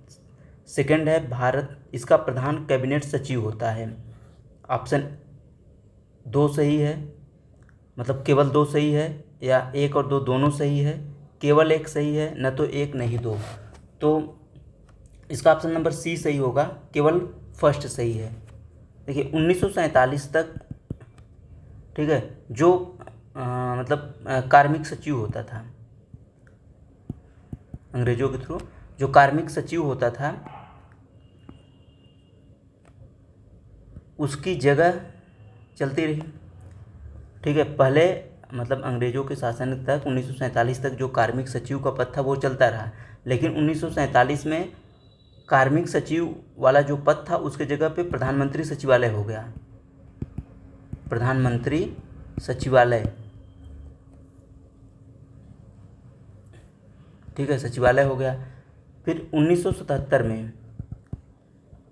सेकंड है, भारत इसका प्रधान कैबिनेट सचिव होता है। ऑप्शन 2 सही है, मतलब केवल 2 सही है, या 1 और 2 दोनों सही है। केवल 1 सही है, न तो 1 नहीं 2। तो इसका ऑप्शन नंबर सी सही होगा, केवल फर्स्ट सही है। देखिए 1947 तक, ठीक है, जो कार्मिक सचिव होता था अंग्रेजों के थ्रू, जो कार्मिक सचिव होता था उसकी जगह चलती रही, ठीक है। पहले मतलब अंग्रेजों के शासन तक 1947 तक जो कार्मिक सचिव का पद था वो चलता रहा, लेकिन 1947 में कार्मिक सचिव वाला जो पद था उसके जगह पे प्रधानमंत्री सचिवालय हो गया। प्रधानमंत्री सचिवालय, ठीक है, सचिवालय हो गया। फिर 1977 में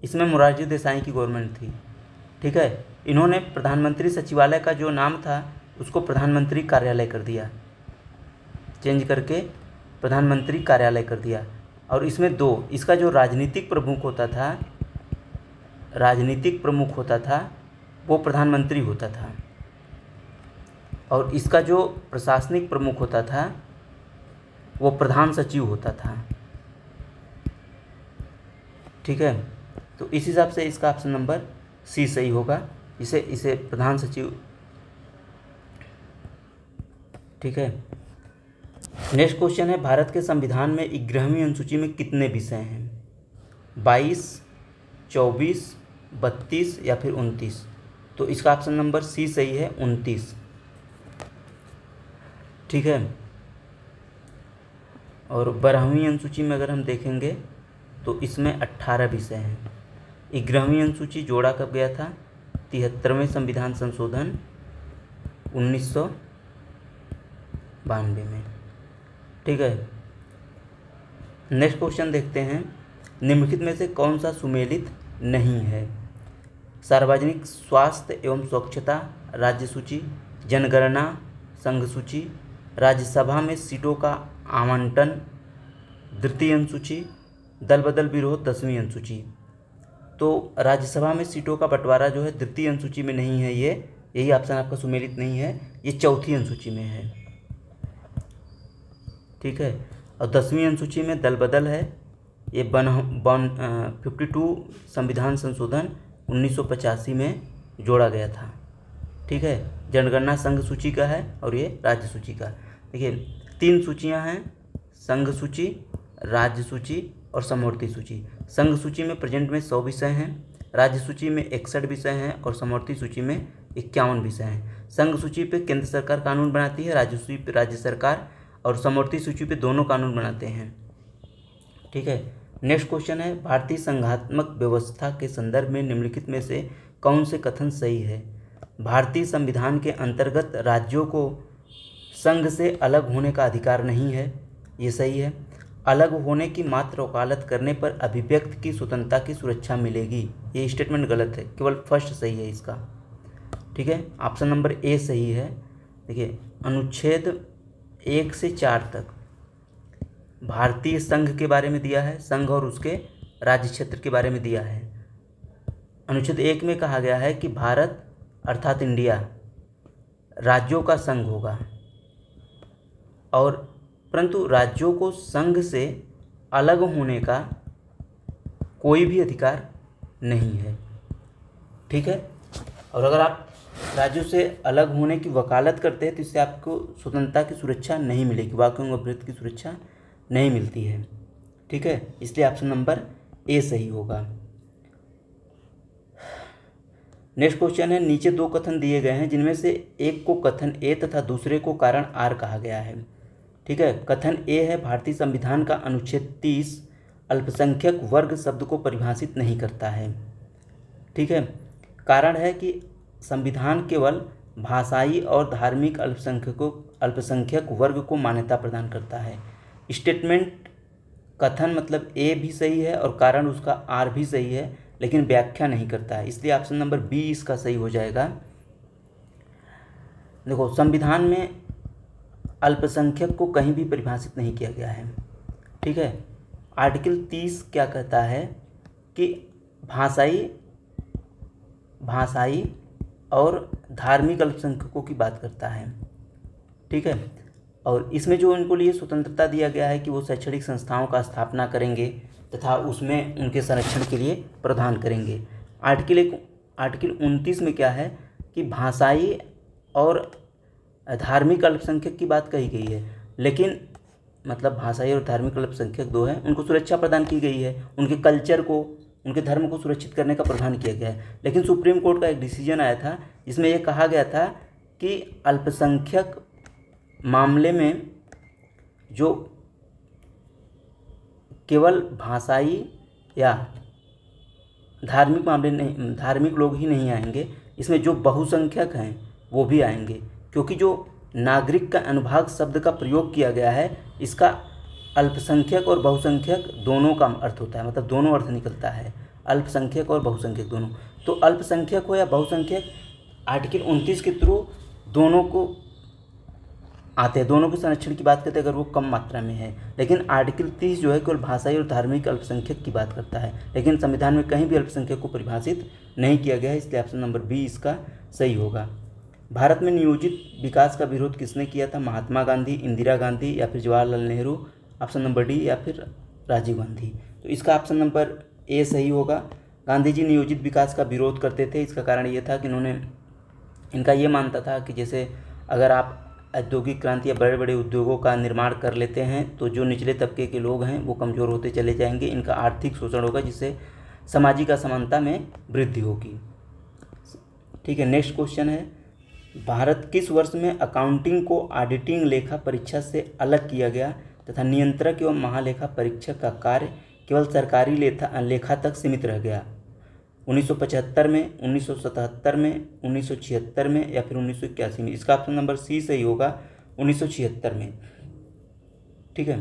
इसमें मोरारजी देसाई की गवर्नमेंट थी, ठीक है। इन्होंने प्रधानमंत्री सचिवालय का जो नाम था उसको प्रधानमंत्री कार्यालय कर दिया, चेंज करके प्रधानमंत्री कार्यालय कर दिया। और इसमें 2, इसका जो राजनीतिक प्रमुख होता था वो प्रधानमंत्री होता था, और इसका जो प्रशासनिक प्रमुख होता था वो प्रधान सचिव होता था, ठीक है। तो इस हिसाब से इसका ऑप्शन नंबर सी सही होगा, इसे प्रधान सचिव, ठीक है। नेक्स्ट क्वेश्चन है, भारत के संविधान में 11वीं अनुसूची में कितने विषय हैं? 22, 24, 32 या फिर 29? तो इसका ऑप्शन नंबर सी सही है, 29, ठीक है। और 12वीं अनुसूची में अगर हम देखेंगे तो इसमें 18 विषय हैं। 11वीं अनुसूची जोड़ा कब गया था? 73वें संविधान संशोधन 1992 में, ठीक है। नेक्स्ट क्वेश्चन देखते हैं, निम्नलिखित में से कौन सा सुमेलित नहीं है? सार्वजनिक स्वास्थ्य एवं स्वच्छता राज्य सूची, जनगणना संघ सूची, राज्यसभा में सीटों का आवंटन द्वितीय अनुसूची, दल बदल विरोध 10वीं अनुसूची। तो राज्यसभा में सीटों का बंटवारा जो है द्वितीय अनुसूची में नहीं है, यही ऑप्शन आपका सुमेलित नहीं है, ये चौथी अनुसूची में है, ठीक है। और 10वीं अनुसूची में दल बदल है, ये 52 संविधान संशोधन 1985 में जोड़ा गया था, ठीक है। जनगणना संघ सूची का है और ये राज्य सूची का। देखिए 3 सूचियां हैं, संघ सूची, राज्य सूची और समवर्ती सूची। संघ सूची में प्रेजेंट में 100 विषय हैं, राज्य सूची में 61 विषय हैं और समवर्ती सूची में 51 विषय हैं। संघ सूची पे केंद्र सरकार कानून बनाती है, राज्य सूची पे राज्य सरकार, और समवर्ती सूची पे दोनों कानून बनाते हैं, ठीक है। नेक्स्ट क्वेश्चन है, भारतीय संघात्मक व्यवस्था के संदर्भ में निम्नलिखित में से कौन से कथन सही है? भारतीय संविधान के अंतर्गत राज्यों को संघ से अलग होने का अधिकार नहीं है, ये सही है। अलग होने की मात्र वकालत करने पर अभिव्यक्ति की स्वतंत्रता की सुरक्षा मिलेगी, ये स्टेटमेंट गलत है, केवल फर्स्ट सही है इसका, ठीक है। ऑप्शन नंबर ए सही है। देखिए अनुच्छेद 1 से 4 तक भारतीय संघ के बारे में दिया है, संघ और उसके राज्य क्षेत्र के बारे में दिया है। अनुच्छेद 1 में कहा गया है कि भारत अर्थात इंडिया राज्यों का संघ होगा, और परंतु राज्यों को संघ से अलग होने का कोई भी अधिकार नहीं है, ठीक है। और अगर आप राज्यों से अलग होने की वकालत करते हैं तो इससे आपको स्वतंत्रता की सुरक्षा नहीं मिलेगी, वाक्यों और अभिव्यक्ति की सुरक्षा नहीं मिलती है, ठीक है। इसलिए ऑप्शन नंबर ए सही होगा। नेक्स्ट क्वेश्चन है, नीचे 2 कथन दिए गए हैं जिनमें से एक को कथन ए तथा दूसरे को कारण आर कहा गया है, ठीक है। कथन ए है, भारतीय संविधान का अनुच्छेद 30 अल्पसंख्यक वर्ग शब्द को परिभाषित नहीं करता है। ठीक है, कारण है कि संविधान केवल भाषाई और धार्मिक अल्पसंख्यक वर्ग को मान्यता प्रदान करता है। स्टेटमेंट कथन मतलब ए भी सही है और कारण उसका आर भी सही है, लेकिन व्याख्या नहीं करता है, इसलिए ऑप्शन नंबर बी इसका सही हो जाएगा। देखो, संविधान में अल्पसंख्यक को कहीं भी परिभाषित नहीं किया गया है। ठीक है, आर्टिकल 30 क्या कहता है कि भाषाई और धार्मिक अल्पसंख्यकों की बात करता है। ठीक है, और इसमें जो उनको लिए स्वतंत्रता दिया गया है कि वो शैक्षणिक संस्थाओं का स्थापना करेंगे तथा उसमें उनके संरक्षण के लिए प्रदान करेंगे। आर्टिकल 29 में क्या है कि भाषाई और धार्मिक अल्पसंख्यक की बात कही गई है, लेकिन मतलब भाषाई और धार्मिक अल्पसंख्यक दो हैं, उनको सुरक्षा प्रदान की गई है, उनके कल्चर को, उनके धर्म को सुरक्षित करने का प्रावधान किया गया है। लेकिन सुप्रीम कोर्ट का एक डिसीजन आया था जिसमें यह कहा गया था कि अल्पसंख्यक मामले में जो केवल भाषाई या धार्मिक मामले नहीं, धार्मिक लोग ही नहीं आएंगे, इसमें जो बहुसंख्यक हैं वो भी आएंगे, क्योंकि जो नागरिक का अनुभाग शब्द का प्रयोग किया गया है इसका अल्पसंख्यक और बहुसंख्यक दोनों का अर्थ होता है, मतलब दोनों अर्थ निकलता है, अल्पसंख्यक और बहुसंख्यक दोनों। तो अल्पसंख्यक हो या बहुसंख्यक, आर्टिकल 29 के थ्रू दोनों को आते हैं, दोनों के संरक्षण की बात करते हैं अगर वो कम मात्रा में है। लेकिन आर्टिकल 30 जो है केवल भाषाई और धार्मिक अल्पसंख्यक की बात करता है, लेकिन संविधान में कहीं भी अल्पसंख्यक को परिभाषित नहीं किया गया है, इसलिए ऑप्शन नंबर बी इसका सही होगा। भारत में नियोजित विकास का विरोध किसने किया था? महात्मा गांधी, इंदिरा गांधी या फिर Jawaharlal Nehru, option number D या फिर राजीव गांधी। तो इसका ऑप्शन नंबर ए सही होगा। गांधी जी नियोजित विकास का विरोध करते थे, इसका कारण ये था कि इनका ये मानता था कि जैसे अगर आप औद्योगिक क्रांति या बड़े बड़े उद्योगों का निर्माण कर लेते हैं तो जो निचले तबके के लोग हैं वो कमज़ोर होते चले जाएंगे, इनका आर्थिक शोषण होगा, जिससे सामाजिक असमानता में वृद्धि होगी। ठीक है, नेक्स्ट क्वेश्चन है, भारत किस वर्ष में अकाउंटिंग को ऑडिटिंग लेखा परीक्षा से अलग किया गया तथा नियंत्रक एवं महालेखा परीक्षक का कार्य केवल सरकारी लेखा तक सीमित रह गया? 1975 में, 1977 में, 1976 में या फिर 1981 में? इसका ऑप्शन नंबर सी सही होगा, 1976 में। ठीक है,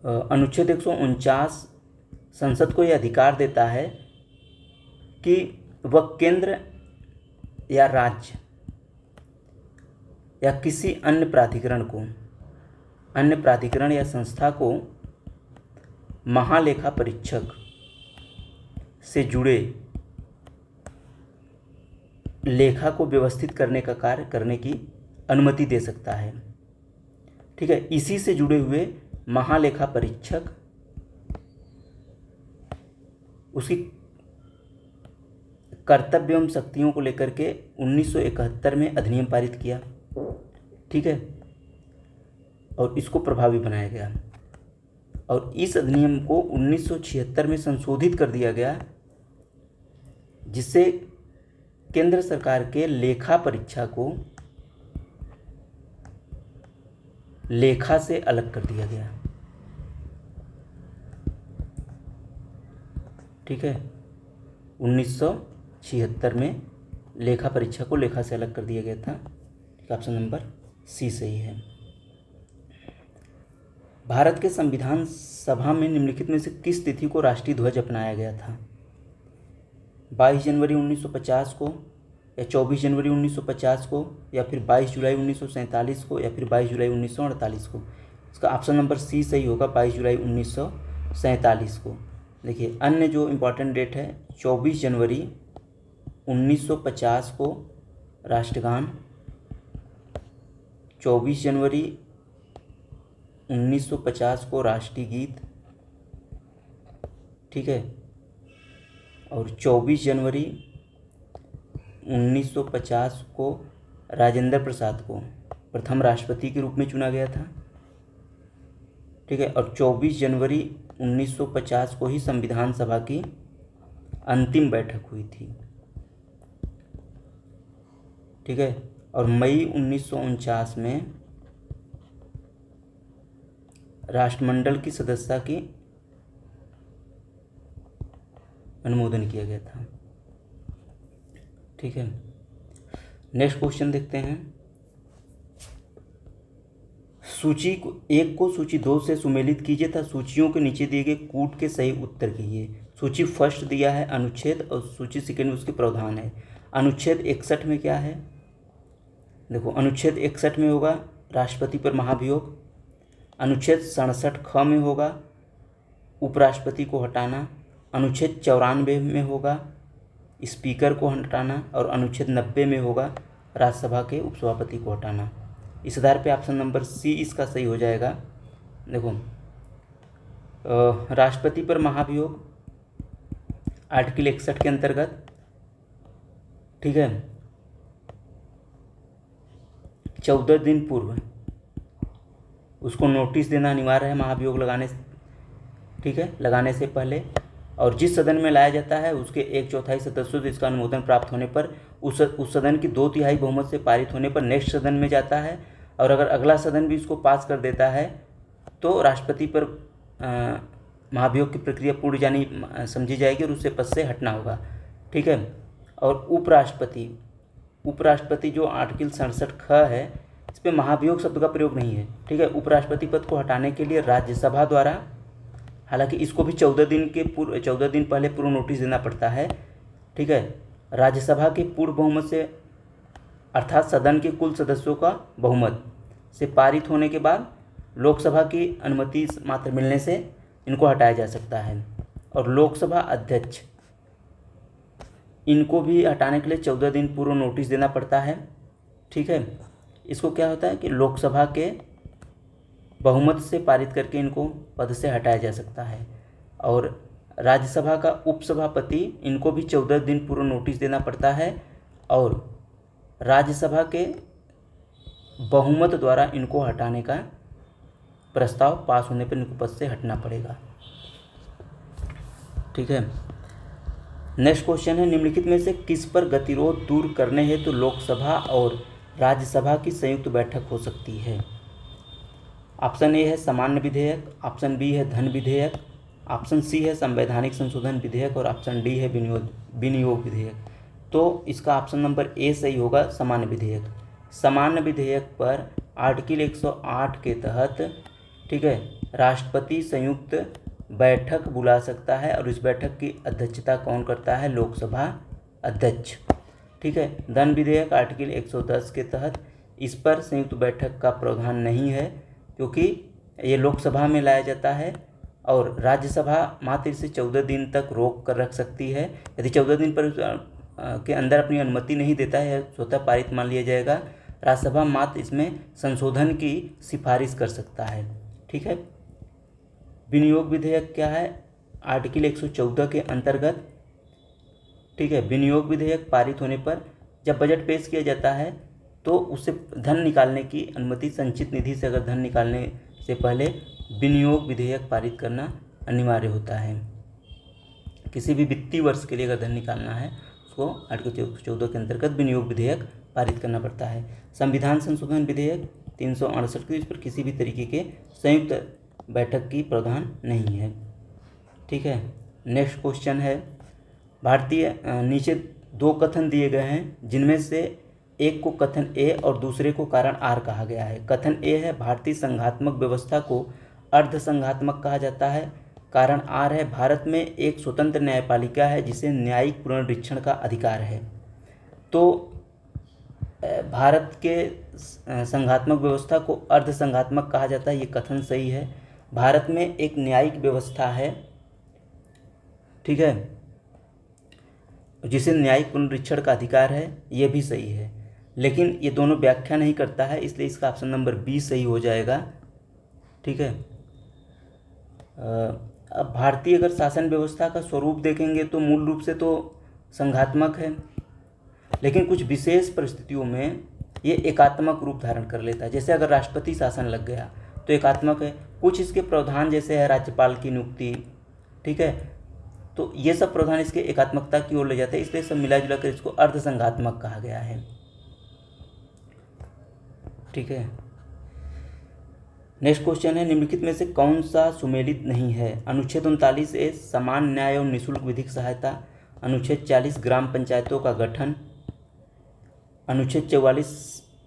अनुच्छेद 149 संसद को यह अधिकार देता है कि वह केंद्र या राज्य या किसी अन्य प्राधिकरण या संस्था को महालेखा परीक्षक से जुड़े लेखा को व्यवस्थित करने का कार्य करने की अनुमति दे सकता है। ठीक है, इसी से जुड़े हुए महालेखा परीक्षक उसकी कर्तव्य एवं शक्तियों को लेकर के 1971 में अधिनियम पारित किया। ठीक है, और इसको प्रभावी बनाया गया और इस अधिनियम को 1976 में संशोधित कर दिया गया, जिससे केंद्र सरकार के लेखा परीक्षा को लेखा से अलग कर दिया गया। ठीक है, 1976 में लेखा परीक्षा को लेखा से अलग कर दिया गया था। ऑप्शन नंबर सी सही है। भारत के संविधान सभा में निम्नलिखित में से किस तिथि को राष्ट्रीय ध्वज अपनाया गया था? 22 जनवरी 1950 को या 24 जनवरी 1950 को या फिर 22 जुलाई 1947 को या फिर 22 जुलाई 1948 को? इसका ऑप्शन नंबर सी सही होगा, 22 जुलाई 1947 को। देखिए, अन्य जो इम्पोर्टेंट डेट है, 24 जनवरी 1950 को राष्ट्रगान, 24 जनवरी 1950 को राष्ट्रीय गीत। ठीक है, और 24 जनवरी 1950 को राजेंद्र प्रसाद को प्रथम राष्ट्रपति के रूप में चुना गया था। ठीक है, और 24 जनवरी 1950 को ही संविधान सभा की अंतिम बैठक हुई थी। ठीक है, और मई 1949 में राष्ट्रमंडल की सदस्यता की अनुमोदन किया गया था। ठीक है, नेक्स्ट क्वेश्चन देखते हैं। सूची को एक को सूची 2 से सुमेलित कीजिए तथा सूचियों के नीचे दिए गए कूट के सही उत्तर कीजिए। सूची फर्स्ट दिया है अनुच्छेद और सूची सेकेंड उसके प्रावधान है। अनुच्छेद 61 में क्या है, देखो अनुच्छेद 61 में होगा राष्ट्रपति पर महाभियोग। अनुच्छेद 67 ख में होगा उपराष्ट्रपति को हटाना। अनुच्छेद 94 में होगा स्पीकर को हटाना और अनुच्छेद 90 में होगा राज्यसभा के उपसभापति को हटाना। इस आधार पे ऑप्शन नंबर सी इसका सही हो जाएगा। देखो राष्ट्रपति पर महाभियोग आर्टिकल 61 के अंतर्गत, ठीक है, 14 दिन पूर्व उसको नोटिस देना अनिवार्य है महाभियोग लगाने, ठीक है, लगाने से पहले। और जिस सदन में लाया जाता है उसके 1/4 सदस्यों से इसका अनुमोदन प्राप्त होने पर उस सदन की 2/3 बहुमत से पारित होने पर नेक्स्ट सदन में जाता है। और अगर अगला सदन भी इसको पास कर देता है तो राष्ट्रपति पर महाभियोग की प्रक्रिया पूर्ण जानी समझी जाएगी और उससे पद से हटना होगा। ठीक है, और उपराष्ट्रपति जो आर्टिकल 67 ख है इस पर महाभियोग शब्द का प्रयोग नहीं है। ठीक है, उपराष्ट्रपति पद को हटाने के लिए राज्यसभा द्वारा, हालांकि इसको भी 14 दिन पहले पूर्व नोटिस देना पड़ता है। ठीक है, राज्यसभा के पूर्ण बहुमत से अर्थात सदन के कुल सदस्यों का बहुमत से पारित होने के बाद लोकसभा की अनुमति मात्र मिलने से इनको हटाया जा सकता है। और लोकसभा अध्यक्ष इनको भी हटाने के लिए 14 दिन पूर्व नोटिस देना पड़ता है। ठीक है, इसको क्या होता है कि लोकसभा के बहुमत से पारित करके इनको पद से हटाया जा सकता है। और राज्यसभा का उपसभापति इनको भी 14 दिन पूर्व नोटिस देना पड़ता है और राज्यसभा के बहुमत द्वारा इनको हटाने का प्रस्ताव पास होने पर इनको पद से हटना पड़ेगा। ठीक है, नेक्स्ट क्वेश्चन है निम्नलिखित में से किस पर गतिरोध दूर करने हेतु तो लोकसभा और राज्यसभा की संयुक्त बैठक हो सकती है। ऑप्शन ए है सामान्य विधेयक, ऑप्शन बी है धन विधेयक, ऑप्शन सी है संवैधानिक संशोधन विधेयक और ऑप्शन डी है विनियोग विधेयक। तो इसका ऑप्शन नंबर ए सही होगा सामान्य विधेयक। सामान्य विधेयक पर आर्टिकल 108 के तहत, ठीक है, राष्ट्रपति संयुक्त बैठक बुला सकता है और इस बैठक की अध्यक्षता कौन करता है, लोकसभा अध्यक्ष। ठीक है, धन विधेयक आर्टिकल 110 के तहत इस पर संयुक्त बैठक का प्रावधान नहीं है क्योंकि ये लोकसभा में लाया जाता है और राज्यसभा मात्र इसे 14 दिन तक रोक कर रख सकती है। यदि 14 दिन पर के अंदर अपनी अनुमति नहीं देता है स्वतः पारित मान लिया जाएगा। राज्यसभा मात्र इसमें संशोधन की सिफारिश कर सकता है। ठीक है, विनियोग विधेयक क्या है, आर्टिकल 114 के अंतर्गत, ठीक है, विनियोग विधेयक पारित होने पर जब बजट पेश किया जाता है तो उससे धन निकालने की अनुमति, संचित निधि से अगर धन निकालने से पहले विनियोग विधेयक पारित करना अनिवार्य होता है। किसी भी वित्तीय वर्ष के लिए अगर धन निकालना है उसको आर्टिकल 14 के अंतर्गत विनियोग विधेयक पारित करना पड़ता है। संविधान संशोधन विधेयक 368 की इस पर किसी भी तरीके के संयुक्त बैठक की प्रावधान नहीं है। ठीक है, नेक्स्ट क्वेश्चन है भारतीय, नीचे 2 कथन दिए गए हैं जिनमें से एक को कथन ए और दूसरे को कारण आर कहा गया है। कथन ए है भारतीय संघात्मक व्यवस्था को अर्ध संघात्मक कहा जाता है। कारण आर है भारत में एक स्वतंत्र न्यायपालिका है जिसे न्यायिक पुनरीक्षण का अधिकार है। तो भारत के संघात्मक व्यवस्था को अर्ध संघात्मक कहा जाता है, ये कथन सही है। भारत में एक न्यायिक व्यवस्था है, ठीक है, जिसे न्यायिक पुनरीक्षण का अधिकार है, ये भी सही है। लेकिन ये दोनों व्याख्या नहीं करता है, इसलिए इसका ऑप्शन नंबर बी सही हो जाएगा। ठीक है, अब भारतीय अगर शासन व्यवस्था का स्वरूप देखेंगे तो मूल रूप से तो संघात्मक है, लेकिन कुछ विशेष परिस्थितियों में ये एकात्मक रूप धारण कर लेता है। जैसे अगर राष्ट्रपति शासन लग गया तो एकात्मक है। कुछ इसके प्रावधान जैसे है राज्यपाल की नियुक्ति, ठीक है, तो ये सब प्रावधान इसके एकात्मकता की ओर ले जाते हैं, इसलिए सब मिला जुला कर इसको अर्ध संघात्मक कहा गया है। ठीक है, नेक्स्ट क्वेश्चन है, निम्नलिखित में से कौन सा सुमेलित नहीं है? अनुच्छेद 39A समान न्याय एवं निःशुल्क विधिक सहायता, अनुच्छेद 40 ग्राम पंचायतों का गठन, अनुच्छेद 44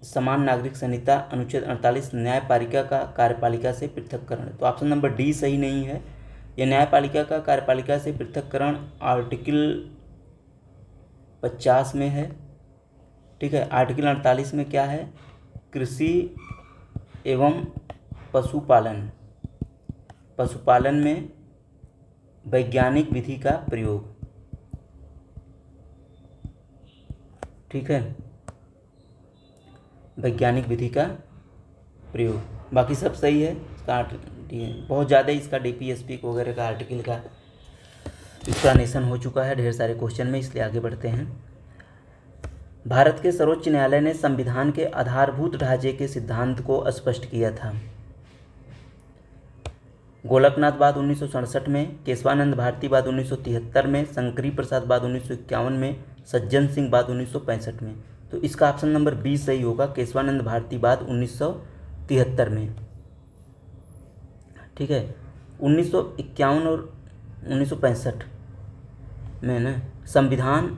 समान नागरिक संहिता, अनुच्छेद 48 न्यायपालिका का कार्यपालिका से पृथक्करण। तो ऑप्शन नंबर डी सही नहीं है। यह न्यायपालिका का कार्यपालिका से पृथक्करण आर्टिकल 50 में है। ठीक है, आर्टिकल 48 में क्या है? कृषि एवं पशुपालन, पशुपालन में वैज्ञानिक विधि का प्रयोग। ठीक है, वैज्ञानिक विधि का प्रयोग, बाकी सब सही है। इसका बहुत ज़्यादा इसका डीपीएसपी वगैरह का आर्टिकल का एक्सप्लेनेशन हो चुका है ढेर सारे क्वेश्चन में, इसलिए आगे बढ़ते हैं। भारत के सर्वोच्च न्यायालय ने संविधान के आधारभूत ढांचे के सिद्धांत को स्पष्ट किया था। गोलकनाथ बाद 1967 में, केशवानंद भारती बाद 1973 में, शंकरी प्रसाद बाद 1951 में, सज्जन सिंह बाद 1965 में। तो इसका ऑप्शन नंबर बी सही होगा, केशवानंद भारती बाद 1973 में। ठीक है, 1951 और 1965 में ना संविधान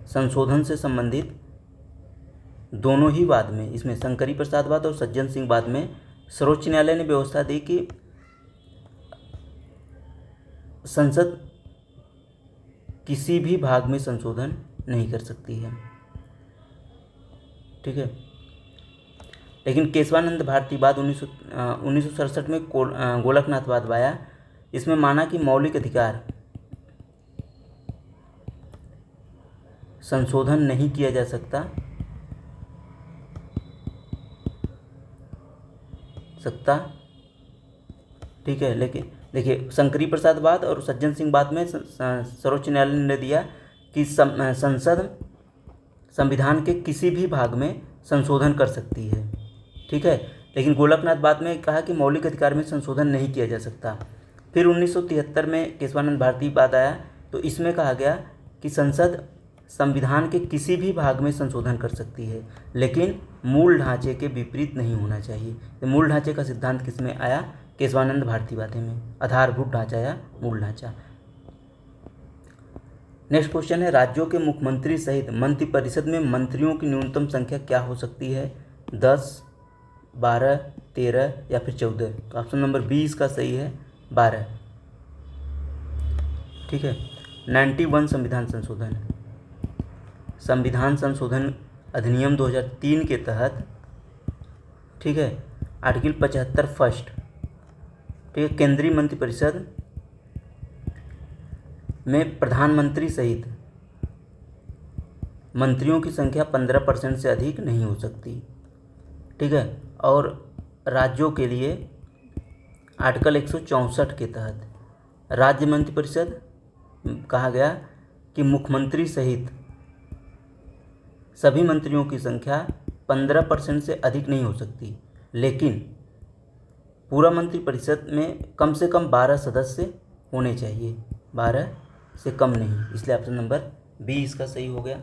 संशोधन से संबंधित दोनों ही वाद में, इसमें शंकरी प्रसाद वाद और सज्जन सिंह वाद में सर्वोच्च न्यायालय ने व्यवस्था दी कि संसद किसी भी भाग में संशोधन नहीं कर सकती है। ठीक है, लेकिन केशवानंद भारती बाद 1967 में गोलकनाथ वाद आया। इसमें माना कि मौलिक अधिकार संशोधन नहीं किया जा सकता ठीक है, लेकिन देखिए शंकरी प्रसाद वाद और सज्जन सिंह वाद में सर्वोच्च न्यायालय ने दिया कि संसद संविधान के किसी भी भाग में संशोधन कर सकती है। ठीक है, लेकिन गोलकनाथ वाद में कहा कि मौलिक अधिकार में संशोधन नहीं किया जा सकता। फिर 1973 में केशवानंद भारती वाद आया, तो इसमें कहा गया कि संसद संविधान के किसी भी भाग में संशोधन कर सकती है, लेकिन मूल ढांचे के विपरीत नहीं होना चाहिए। तो मूल ढांचे का सिद्धांत किसमें आया? केशवानंद भारती वाद में, आधारभूत ढांचा या मूल ढांचा। नेक्स्ट क्वेश्चन है, राज्यों के मुख्यमंत्री सहित मंत्रिपरिषद में मंत्रियों की न्यूनतम संख्या क्या हो सकती है? 10, 12, 13 या फिर 14? तो ऑप्शन नंबर 20 का सही है, 12। ठीक है, 91 संविधान संशोधन अधिनियम 2003 के तहत, ठीक है, आर्टिकल 75 फर्स्ट, ठीक है, केंद्रीय मंत्रिपरिषद में प्रधानमंत्री सहित मंत्रियों की संख्या 15% से अधिक नहीं हो सकती। ठीक है, और राज्यों के लिए आर्टिकल 164 के तहत राज्य मंत्रिपरिषद कहा गया कि मुख्यमंत्री सहित सभी मंत्रियों की संख्या 15% से अधिक नहीं हो सकती, लेकिन पूरा मंत्रिपरिषद में कम से कम 12 सदस्य होने चाहिए, 12 से कम नहीं, इसलिए ऑप्शन नंबर बी इसका सही हो गया।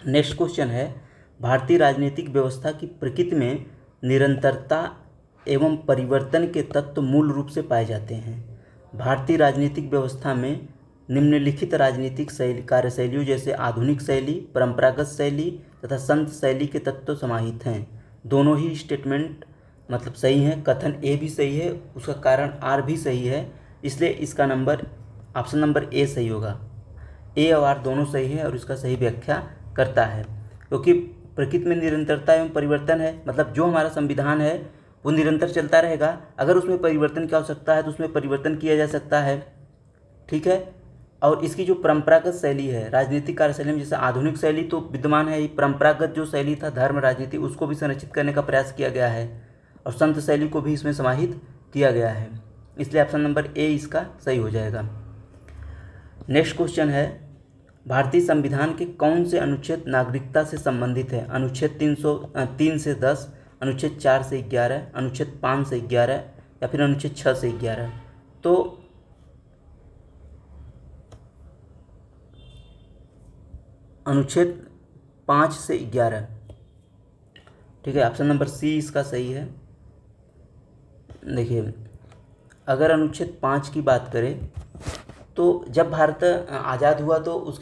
नेक्स्ट क्वेश्चन है, भारतीय राजनीतिक व्यवस्था की प्रकृति में निरंतरता एवं परिवर्तन के तत्व मूल रूप से पाए जाते हैं। भारतीय राजनीतिक व्यवस्था में निम्नलिखित राजनीतिक कार्यशैलियों जैसे आधुनिक शैली, परंपरागत शैली तथा संत शैली के तत्व समाहित हैं। दोनों ही स्टेटमेंट मतलब सही है, कथन ए भी सही है, उसका कारण आर भी सही है, इसलिए इसका नंबर ऑप्शन नंबर ए सही होगा। ए और आर दोनों सही है और इसका सही व्याख्या करता है, क्योंकि प्रकृति में निरंतरता एवं परिवर्तन है, मतलब जो हमारा संविधान है वो निरंतर चलता रहेगा, अगर उसमें परिवर्तन की आवश्यकता है तो उसमें परिवर्तन किया जा सकता है। ठीक है, और इसकी जो परंपरागत शैली है राजनीतिक कार्यशैली में, जैसे आधुनिक शैली तो विद्यमान है, परंपरागत जो शैली था धर्म राजनीति उसको भी संरक्षित करने का प्रयास किया गया है और संत शैली को भी इसमें समाहित किया गया है, इसलिए ऑप्शन नंबर ए इसका सही हो जाएगा। नेक्स्ट क्वेश्चन है, भारतीय संविधान के कौन से अनुच्छेद नागरिकता से संबंधित है? अनुच्छेद 303 से 10, अनुच्छेद 4 से 11, अनुच्छेद 5 से 11 या फिर अनुच्छेद 6 से 11? तो अनुच्छेद 5 से 11 ठीक है, ऑप्शन नंबर सी इसका सही है। देखिए, अगर अनुच्छेद 5 की बात करें तो जब भारत आज़ाद हुआ तो उस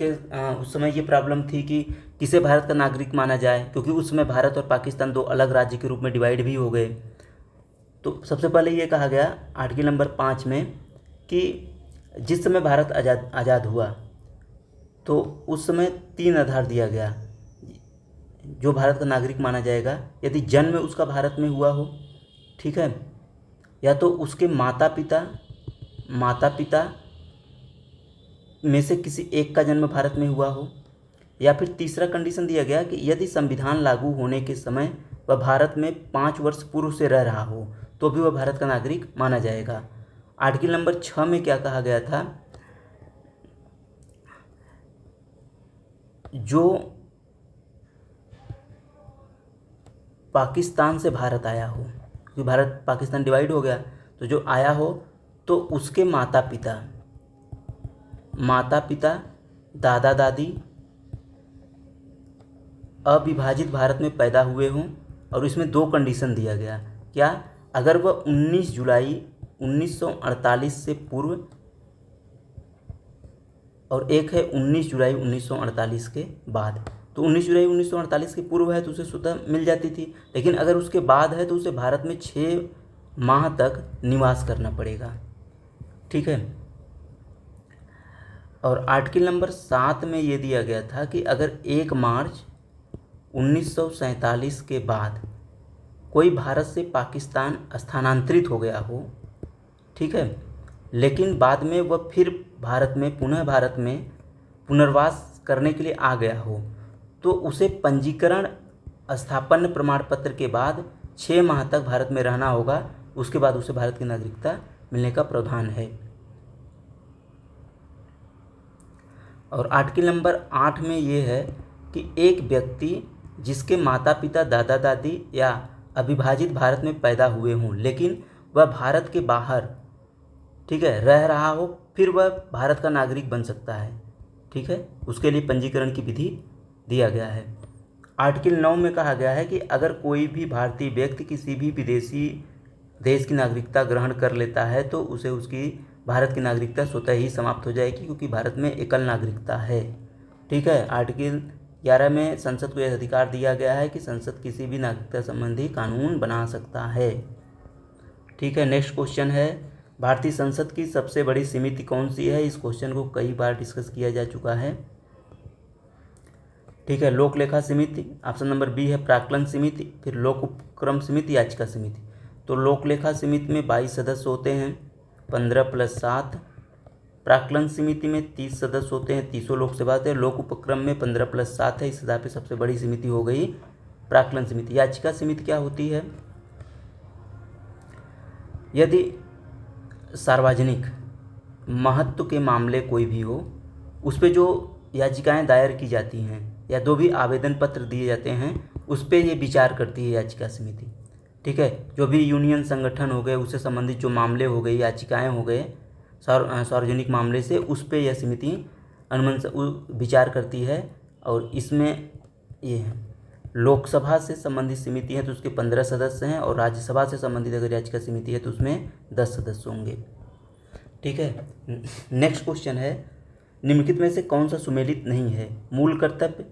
समय ये प्रॉब्लम थी कि किसे भारत का नागरिक माना जाए, क्योंकि उस समय भारत और पाकिस्तान दो अलग राज्य के रूप में डिवाइड भी हो गए। तो सबसे पहले ये कहा गया आर्टिकल नंबर 5 में कि जिस समय भारत आज़ाद हुआ तो उस समय 3 आधार दिया गया जो भारत का नागरिक माना जाएगा। यदि जन्म उसका भारत में हुआ हो, ठीक है, या तो उसके माता पिता में से किसी एक का जन्म भारत में हुआ हो, या फिर तीसरा कंडीशन दिया गया कि यदि संविधान लागू होने के समय वह भारत में 5 वर्ष पूर्व से रह रहा हो तो भी वह भारत का नागरिक माना जाएगा। आर्टिकल नंबर 6 में क्या कहा गया था, जो पाकिस्तान से भारत आया हो, क्योंकि भारत पाकिस्तान डिवाइड हो गया, तो जो आया हो तो उसके माता पिता दादा दादी अविभाजित भारत में पैदा हुए हों, और इसमें 2 कंडीशन दिया गया। क्या? अगर वह 19 जुलाई 1948 से पूर्व, और एक है 19 जुलाई 1948 के बाद। तो 19 जुलाई 1948 के पूर्व है तो उसे स्वतः मिल जाती थी, लेकिन अगर उसके बाद है तो उसे भारत में 6 माह तक निवास करना पड़ेगा। ठीक है। और आर्टिकल नंबर 7 में ये दिया गया था कि अगर 1 मार्च 1947 के बाद कोई भारत से पाकिस्तान स्थानांतरित हो गया हो, ठीक है, लेकिन बाद में वह फिर पुनः भारत में पुनर्वास करने के लिए आ गया हो, तो उसे पंजीकरण स्थापन प्रमाण पत्र के बाद 6 माह तक भारत में रहना होगा। उसके बाद उसे भारत की नागरिकता मिलने का प्रावधान है। और आर्टिकल नंबर 8 में ये है कि एक व्यक्ति जिसके माता पिता दादा दादी या अविभाजित भारत में पैदा हुए हों, लेकिन वह भारत के बाहर, ठीक है, रह रहा हो, फिर वह भारत का नागरिक बन सकता है। ठीक है, उसके लिए पंजीकरण की विधि दिया गया है। आर्टिकल 9 में कहा गया है कि अगर कोई भी भारतीय व्यक्ति किसी भी विदेशी देश की नागरिकता ग्रहण कर लेता है तो उसे उसकी भारत की नागरिकता स्वतः ही समाप्त हो जाएगी, क्योंकि भारत में एकल नागरिकता है। ठीक है। आर्टिकल 11 में संसद को यह अधिकार दिया गया है कि संसद किसी भी नागरिकता संबंधी कानून बना सकता है। ठीक है। नेक्स्ट क्वेश्चन है, भारतीय संसद की सबसे बड़ी समिति कौन सी है? इस क्वेश्चन को कई बार डिस्कस किया जा चुका है। ठीक है। लोक लेखा समिति, ऑप्शन नंबर बी है प्राक्कलन समिति, फिर लोक उपक्रम समिति, याचिका समिति। तो लोक लेखा समिति में 22 सदस्य होते हैं, 15 + 7। प्राक्कलन समिति में 30 सदस्य होते हैं, 30 लोक सेवा है। लोक उपक्रम में 15 + 7 है। इस आधार पर सबसे बड़ी समिति हो गई प्राक्कलन समिति। याचिका समिति क्या होती है? यदि सार्वजनिक महत्व के मामले कोई भी हो, उस पर जो याचिकाएं दायर की जाती हैं या जो भी आवेदन पत्र दिए जाते हैं, उस पर ये विचार करती है याचिका समिति। ठीक है। जो भी यूनियन संगठन हो गए, उससे संबंधित जो मामले हो गए, याचिकाएं हो गए सार्वजनिक मामले से, उस पर यह समिति विचार करती है। और इसमें ये लोकसभा से संबंधित समिति है तो उसके 15 सदस्य हैं, और राज्यसभा से संबंधित अगर याचिका समिति है तो उसमें 10 सदस्य होंगे। ठीक है। नेक्स्ट क्वेश्चन है, निम्नलिखित में से कौन सा सुमेलित नहीं है? मूल कर्तव्य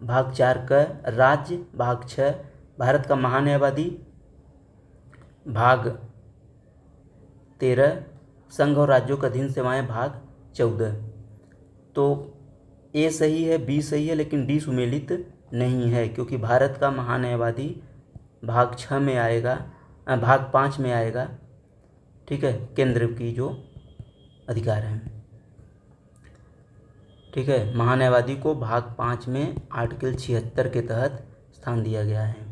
भाग 4 का, राज्य भाग 6, भारत का महान्यायवादी भाग 13, संघ और राज्यों का अधीन सेवाएं भाग 14। तो ए सही है, बी सही है, लेकिन डी सुमेलित नहीं है, क्योंकि भारत का महान्यायवादी भाग 6 में आएगा, भाग 5 में आएगा। ठीक है, केंद्र की जो अधिकार है। ठीक है, महान्यायवादी को भाग 5 में आर्टिकल 76 के तहत स्थान दिया गया है।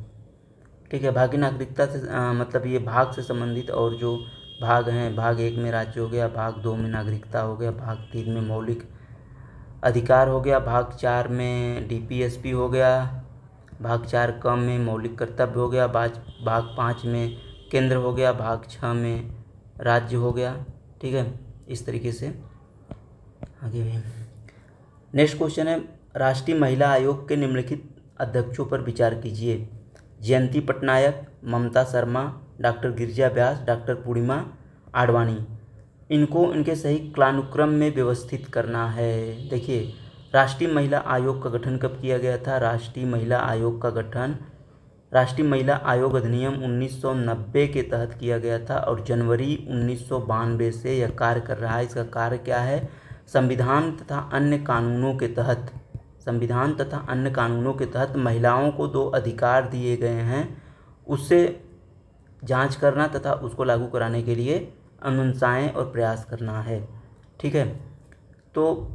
ठीक है। भागी नागरिकता से मतलब ये भाग से संबंधित और जो भाग हैं, भाग 1 में राज्य हो गया, भाग 2 में नागरिकता हो गया, भाग 3 में मौलिक अधिकार हो गया, भाग 4 में डीपीएसपी हो गया, भाग 4 क में मौलिक कर्तव्य हो गया, भाग 5 में केंद्र हो गया, भाग 6 में राज्य हो गया। ठीक है, इस तरीके से आगे भी। नेक्स्ट क्वेश्चन है, राष्ट्रीय महिला आयोग के निम्नलिखित अध्यक्षों पर विचार कीजिए। जयंती पटनायक, ममता शर्मा, डॉक्टर गिरिजा व्यास, डॉक्टर पूर्णिमा आडवाणी। इनको इनके सही कालानुक्रम में व्यवस्थित करना है। देखिए, राष्ट्रीय महिला आयोग का गठन कब किया गया था? राष्ट्रीय महिला आयोग का गठन राष्ट्रीय महिला आयोग अधिनियम 1990 के तहत किया गया था और जनवरी 1992 से यह कार्य कर रहा है। इसका कार्य क्या है? संविधान तथा अन्य कानूनों के तहत महिलाओं को 2 अधिकार दिए गए हैं, उससे जांच करना तथा उसको लागू कराने के लिए अनुशंसाएं और प्रयास करना है। ठीक है, तो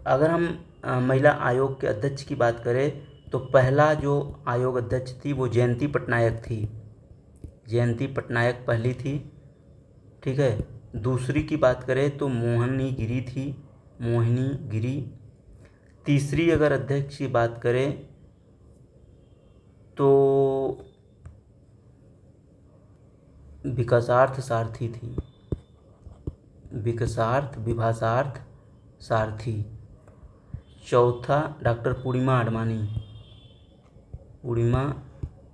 अगर हम महिला आयोग के अध्यक्ष की बात करें तो पहला जो आयोग अध्यक्ष थी वो जयंती पटनायक थी। जयंती पटनायक पहली थी। ठीक है, दूसरी की बात करें तो मोहिनी गिरी थी, मोहिनी गिरी। तीसरी अगर अध्यक्ष की बात करें तो विभासार्थ सारथी। चौथा डॉक्टर पूर्णिमा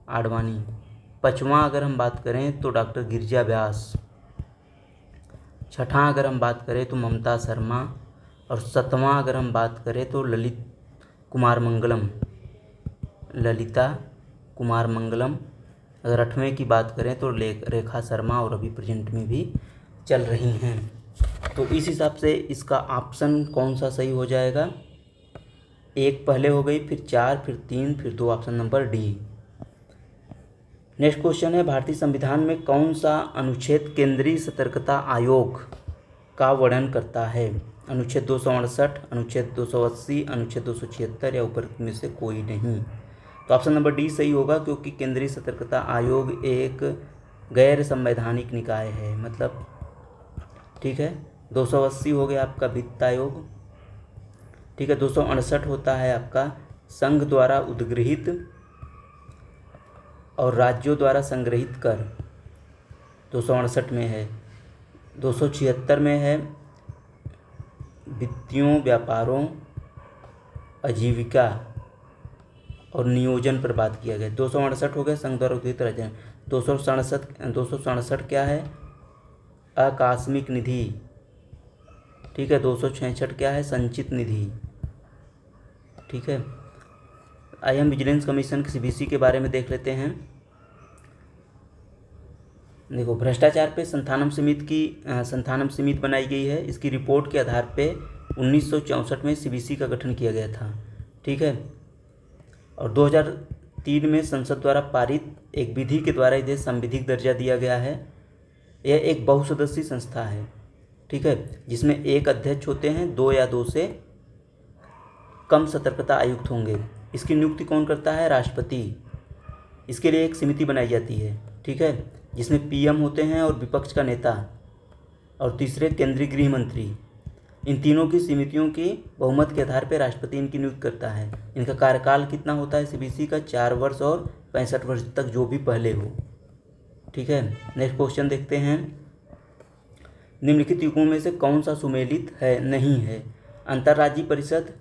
आडवाणी। पांचवा अगर हम बात करें तो डॉक्टर गिरिजा व्यास। छठा अगर हम बात करें तो ममता शर्मा। और सातवां अगर हम बात करें तो ललिता कुमार मंगलम। अगर आठवें की बात करें तो रेखा शर्मा, और अभी प्रेजेंट में भी चल रही हैं। तो इस हिसाब से इसका ऑप्शन कौन सा सही हो जाएगा? 1 पहले हो गई, फिर 4, फिर 3, फिर 2, option number D. Next question है, भारतीय संविधान में कौन सा अनुच्छेद केंद्रीय सतर्कता आयोग का वर्णन करता है? अनुच्छेद 268, अनुच्छेद 280, अनुच्छेद 276 या ऊपर में से कोई नहीं। तो ऑप्शन नंबर डी सही होगा, क्योंकि केंद्रीय सतर्कता आयोग एक गैर संवैधानिक निकाय है। मतलब ठीक है, 280 हो गया आपका वित्त आयोग। ठीक है, 268 होता है आपका संघ द्वारा उद्गृहित और राज्यों द्वारा संग्रहित कर, 268 में है। 276 में है वित्तीयों, व्यापारों, आजीविका और नियोजन पर बात किया गया। 268 हो गया संघ द्वारा उद्गृहित राज्य। 267 क्या है? आकस्मिक निधि। ठीक है, 266 क्या है? संचित निधि। ठीक है, आइए हम विजिलेंस कमीशन की CBC के बारे में देख लेते हैं। देखो, भ्रष्टाचार पे संथानम समिति बनाई गई है। इसकी रिपोर्ट के आधार पे 1964 में CBC का गठन किया गया था। ठीक है, और 2003 में संसद द्वारा पारित एक विधि के द्वारा इसे संवैधानिक दर्जा दिया गया है। यह एक बहुसदस्यीय संस्था है। ठीक है, जिसमें 1 अध्यक्ष होते हैं, 2 या 2 से कम सतर्कता आयुक्त होंगे। इसकी नियुक्ति कौन करता है? राष्ट्रपति। इसके लिए एक समिति बनाई जाती है। ठीक है, जिसमें PM होते हैं और विपक्ष का नेता, और तीसरे केंद्रीय गृह मंत्री। इन तीनों की समितियों की बहुमत के आधार पर राष्ट्रपति इनकी नियुक्ति करता है। इनका कार्यकाल कितना होता है CBC का? 4 वर्ष और 65 वर्ष तक, जो भी पहले हो। ठीक है, नेक्स्ट क्वेश्चन देखते हैं। निम्नलिखित युग्मों में से कौन सा सुमेलित है, नहीं है? अंतर्राज्यीय परिषद,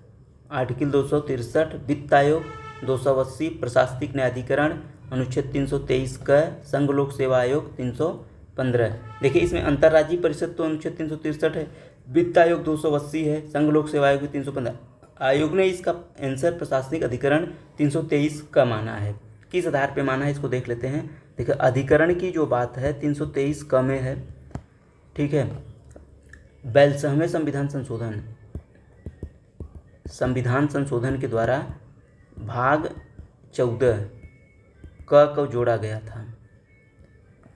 आर्टिकल 263, वित्त आयोग 280, प्रशासनिक न्यायाधिकरण अनुच्छेद 323 का, संघ लोक सेवा आयोग 315। देखिए, इसमें अंतर्राज्यीय परिषद तो अनुच्छेद 363 है, वित्त आयोग 280 है, संघ लोक सेवा आयोग 315। आयोग ने इसका आंसर प्रशासनिक अधिकरण 323 का माना है। किस आधार पे माना है इसको देख लेते हैं। देखिए, अधिकरण की जो बात है 323 क में है। ठीक है, 42वें संविधान संशोधन के द्वारा भाग 14 क को जोड़ा गया था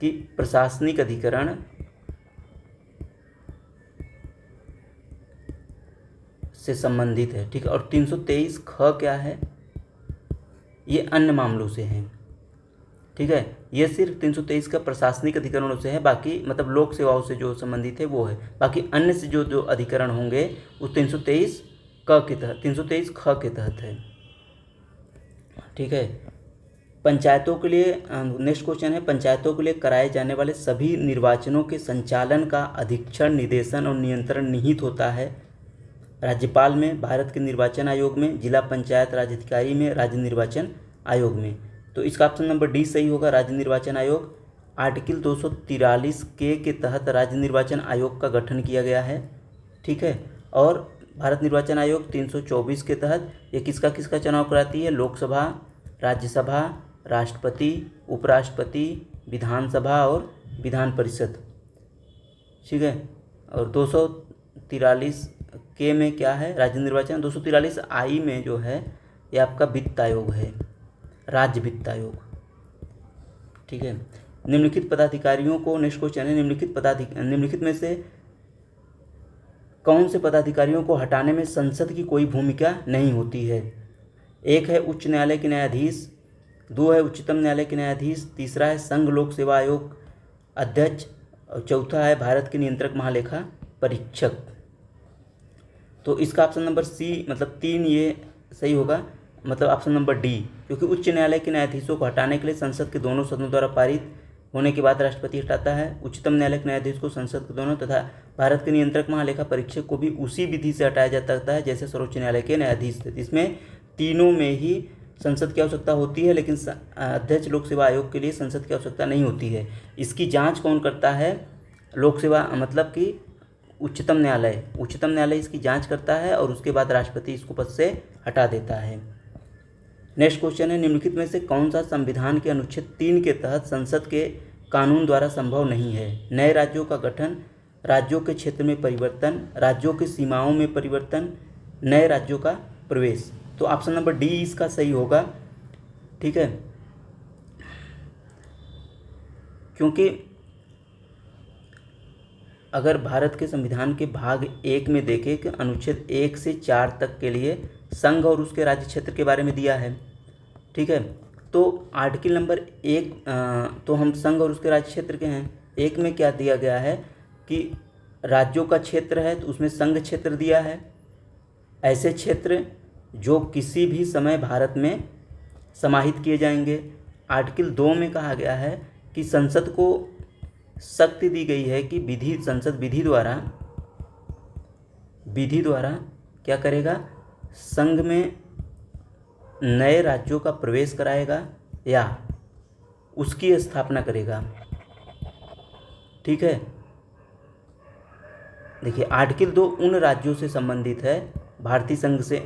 कि प्रशासनिक अधिकरण से संबंधित है। ठीक है, और 323 ख क्या है? ये अन्य मामलों से है। ठीक है, ये सिर्फ 323 का प्रशासनिक अधिकरणों से है, बाकी मतलब लोक सेवाओं से जो संबंधित है वो है। बाकी अन्य से जो अधिकरण होंगे वो 323 क के तहत, 323 ख के तहत है। ठीक है, पंचायतों के लिए नेक्स्ट क्वेश्चन है, पंचायतों के लिए कराए जाने वाले सभी निर्वाचनों के संचालन का अधीक्षण, निर्देशन और नियंत्रण निहित होता है राज्यपाल में, भारत के निर्वाचन आयोग में, जिला पंचायत राज अधिकारी में, राज्य निर्वाचन आयोग में। तो इसका ऑप्शन नंबर डी सही होगा, राज्य निर्वाचन आयोग। आर्टिकल 243 के तहत राज्य निर्वाचन आयोग का गठन किया गया है, ठीक है। और भारत निर्वाचन आयोग 324 के तहत ये किसका किसका चुनाव कराती है, लोकसभा, राज्यसभा, राष्ट्रपति, उपराष्ट्रपति, विधानसभा और विधान परिषद, ठीक है। और 243 के में क्या है, राज्य निर्वाचन। 243 आई में जो है ये आपका वित्त आयोग है, राज्य वित्त आयोग, ठीक है। निम्नलिखित पदाधिकारियों को, नेक्स्ट क्वेश्चन है, निम्नलिखित में से कौन से पदाधिकारियों को हटाने में संसद की कोई भूमिका नहीं होती है। एक है उच्च न्यायालय के न्यायाधीश, दो है उच्चतम न्यायालय के न्यायाधीश, तीसरा है संघ लोक सेवा आयोग अध्यक्ष और चौथा है भारत के नियंत्रक महालेखा परीक्षक। तो इसका ऑप्शन नंबर सी मतलब 3 ये सही होगा, मतलब ऑप्शन नंबर डी, क्योंकि उच्च न्यायालय के न्यायाधीशों को हटाने के लिए संसद के दोनों सदनों द्वारा पारित होने के बाद राष्ट्रपति हटाता है। उच्चतम न्यायालय के न्यायाधीश को संसद के दोनों तथा भारत के नियंत्रक महालेखा परीक्षक को भी उसी विधि से हटाया जा सकता है जैसे सर्वोच्च न्यायालय के न्यायाधीश थे। इसमें तीनों में ही संसद की आवश्यकता होती है, लेकिन अध्यक्ष लोक सेवा आयोग के लिए संसद की आवश्यकता नहीं होती है। इसकी जाँच कौन करता है, लोक सेवा मतलब कि उच्चतम न्यायालय इसकी जांच करता है और उसके बाद राष्ट्रपति इसको पद से हटा देता है। नेक्स्ट क्वेश्चन है, निम्नलिखित में से कौन सा संविधान के अनुच्छेद 3 के तहत संसद के कानून द्वारा संभव नहीं है। नए राज्यों का गठन, राज्यों के क्षेत्र में परिवर्तन, राज्यों की सीमाओं में परिवर्तन, नए राज्यों का प्रवेश। तो ऑप्शन नंबर डी इसका सही होगा, ठीक है, क्योंकि अगर भारत के संविधान के भाग 1 में देखें कि अनुच्छेद 1 से 4 तक के लिए संघ और उसके राज्य क्षेत्र के बारे में दिया है, ठीक है। तो आर्टिकल नंबर 1 तो हम संघ और उसके राज्य क्षेत्र के हैं। 1 में क्या दिया गया है कि राज्यों का क्षेत्र है तो उसमें संघ क्षेत्र दिया है, ऐसे क्षेत्र जो किसी भी समय भारत में समाहित किए जाएंगे। आर्टिकल 2 में कहा गया है कि संसद को शक्ति दी गई है कि संसद विधि द्वारा क्या करेगा, संघ में नए राज्यों का प्रवेश कराएगा या उसकी स्थापना करेगा, ठीक है। देखिए आर्टिकल 2 उन राज्यों से संबंधित है भारतीय संघ से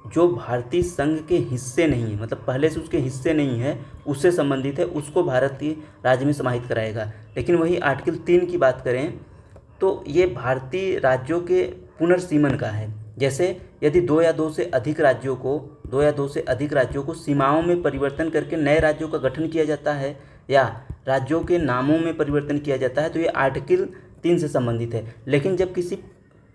जो भारतीय संघ के हिस्से नहीं है, मतलब पहले से उसके हिस्से नहीं है, उससे संबंधित है, उसको भारतीय राज्य में समाहित कराएगा। लेकिन वही आर्टिकल 3 की बात करें तो ये भारतीय राज्यों के पुनर्सीमन का है। जैसे यदि 2 या 2 से अधिक राज्यों को सीमाओं में परिवर्तन करके नए राज्यों का गठन किया जाता है या राज्यों के नामों में परिवर्तन किया जाता है तो ये आर्टिकल 3 से संबंधित है। लेकिन जब किसी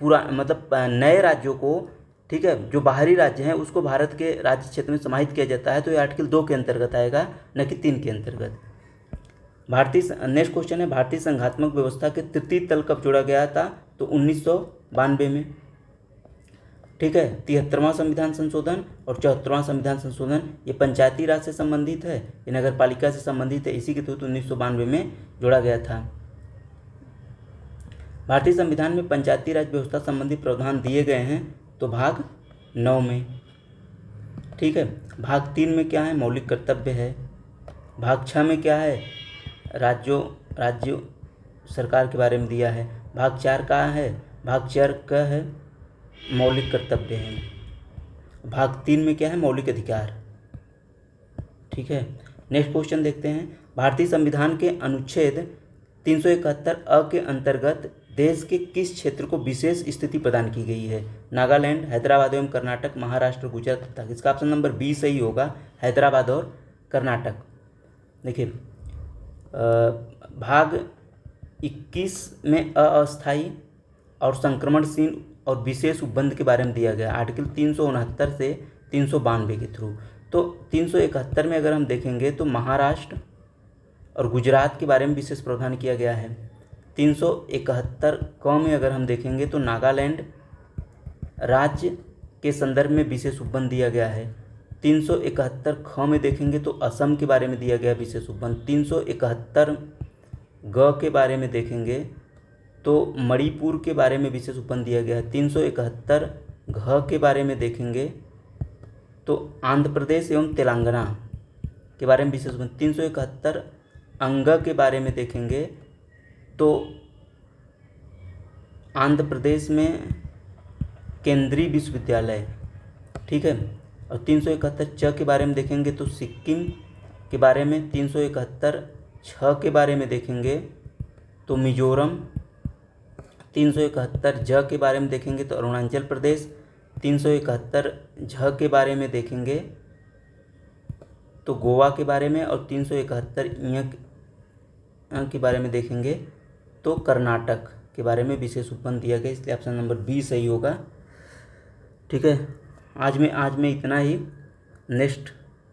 नए राज्यों को, ठीक है, जो बाहरी राज्य हैं उसको भारत के राज्य क्षेत्र में समाहित किया जाता है तो ये आर्टिकल 2 के अंतर्गत आएगा, न कि 3 के अंतर्गत। नेक्स्ट क्वेश्चन है, भारतीय संघात्मक व्यवस्था के तृतीय तल कब जोड़ा गया था। तो 1992 में, ठीक है। 73वां संविधान संशोधन और 74वां संविधान संशोधन ये पंचायती राज से संबंधित है, ये नगर पालिका से संबंधित है, इसी के तहत 1992 में जोड़ा गया था। भारतीय संविधान में पंचायती राज व्यवस्था संबंधी प्रावधान दिए गए हैं तो भाग 9 में, ठीक है। भाग 3 में क्या है, मौलिक कर्तव्य है। भाग 6 में क्या है, राज्यों सरकार के बारे में दिया है। भाग 4 का है, भाग 4 का है मौलिक कर्तव्य है। भाग 3 में क्या है, मौलिक अधिकार, ठीक है। नेक्स्ट क्वेश्चन देखते हैं, भारतीय संविधान के अनुच्छेद 371 अ के अंतर्गत देश के किस क्षेत्र को विशेष स्थिति प्रदान की गई है। नागालैंड, हैदराबाद एवं कर्नाटक, महाराष्ट्र, गुजरात, लद्दाख। इसका ऑप्शन नंबर बी सही होगा, हैदराबाद और कर्नाटक। देखिए भाग 21 में अस्थायी और संक्रमणशील और विशेष उपबंध के बारे में दिया गया, आर्टिकल 369 से 392 के थ्रू। तो 371 में अगर हम देखेंगे तो महाराष्ट्र और गुजरात के बारे में विशेष प्रावधान किया गया है। 371 क में अगर हम देखेंगे तो नागालैंड राज्य के संदर्भ में विशेष उपबंध दिया गया है। 371 ख में देखेंगे तो असम के बारे में दिया गया विशेष उपबंध। 371 ग के बारे में देखेंगे तो मणिपुर के बारे में विशेष उपबंध दिया गया है। 371 घ के बारे में देखेंगे तो आंध्र प्रदेश एवं तेलंगाना के बारे में विशेष 371 अंग के बारे में देखेंगे तो आंध्र प्रदेश में केंद्रीय विश्वविद्यालय, ठीक है। और 371 च के बारे में देखेंगे तो सिक्किम के बारे में, 371 छ के बारे में देखेंगे तो मिजोरम, 371 ज के बारे में देखेंगे तो अरुणाचल प्रदेश, 371 झ के बारे में देखेंगे तो गोवा के बारे में, और 371 इ के बारे में देखेंगे तो कर्नाटक के बारे में विशेष उपबंध दिया गया, इसलिए ऑप्शन नंबर बी सही होगा, ठीक है। आज में इतना ही। नेक्स्ट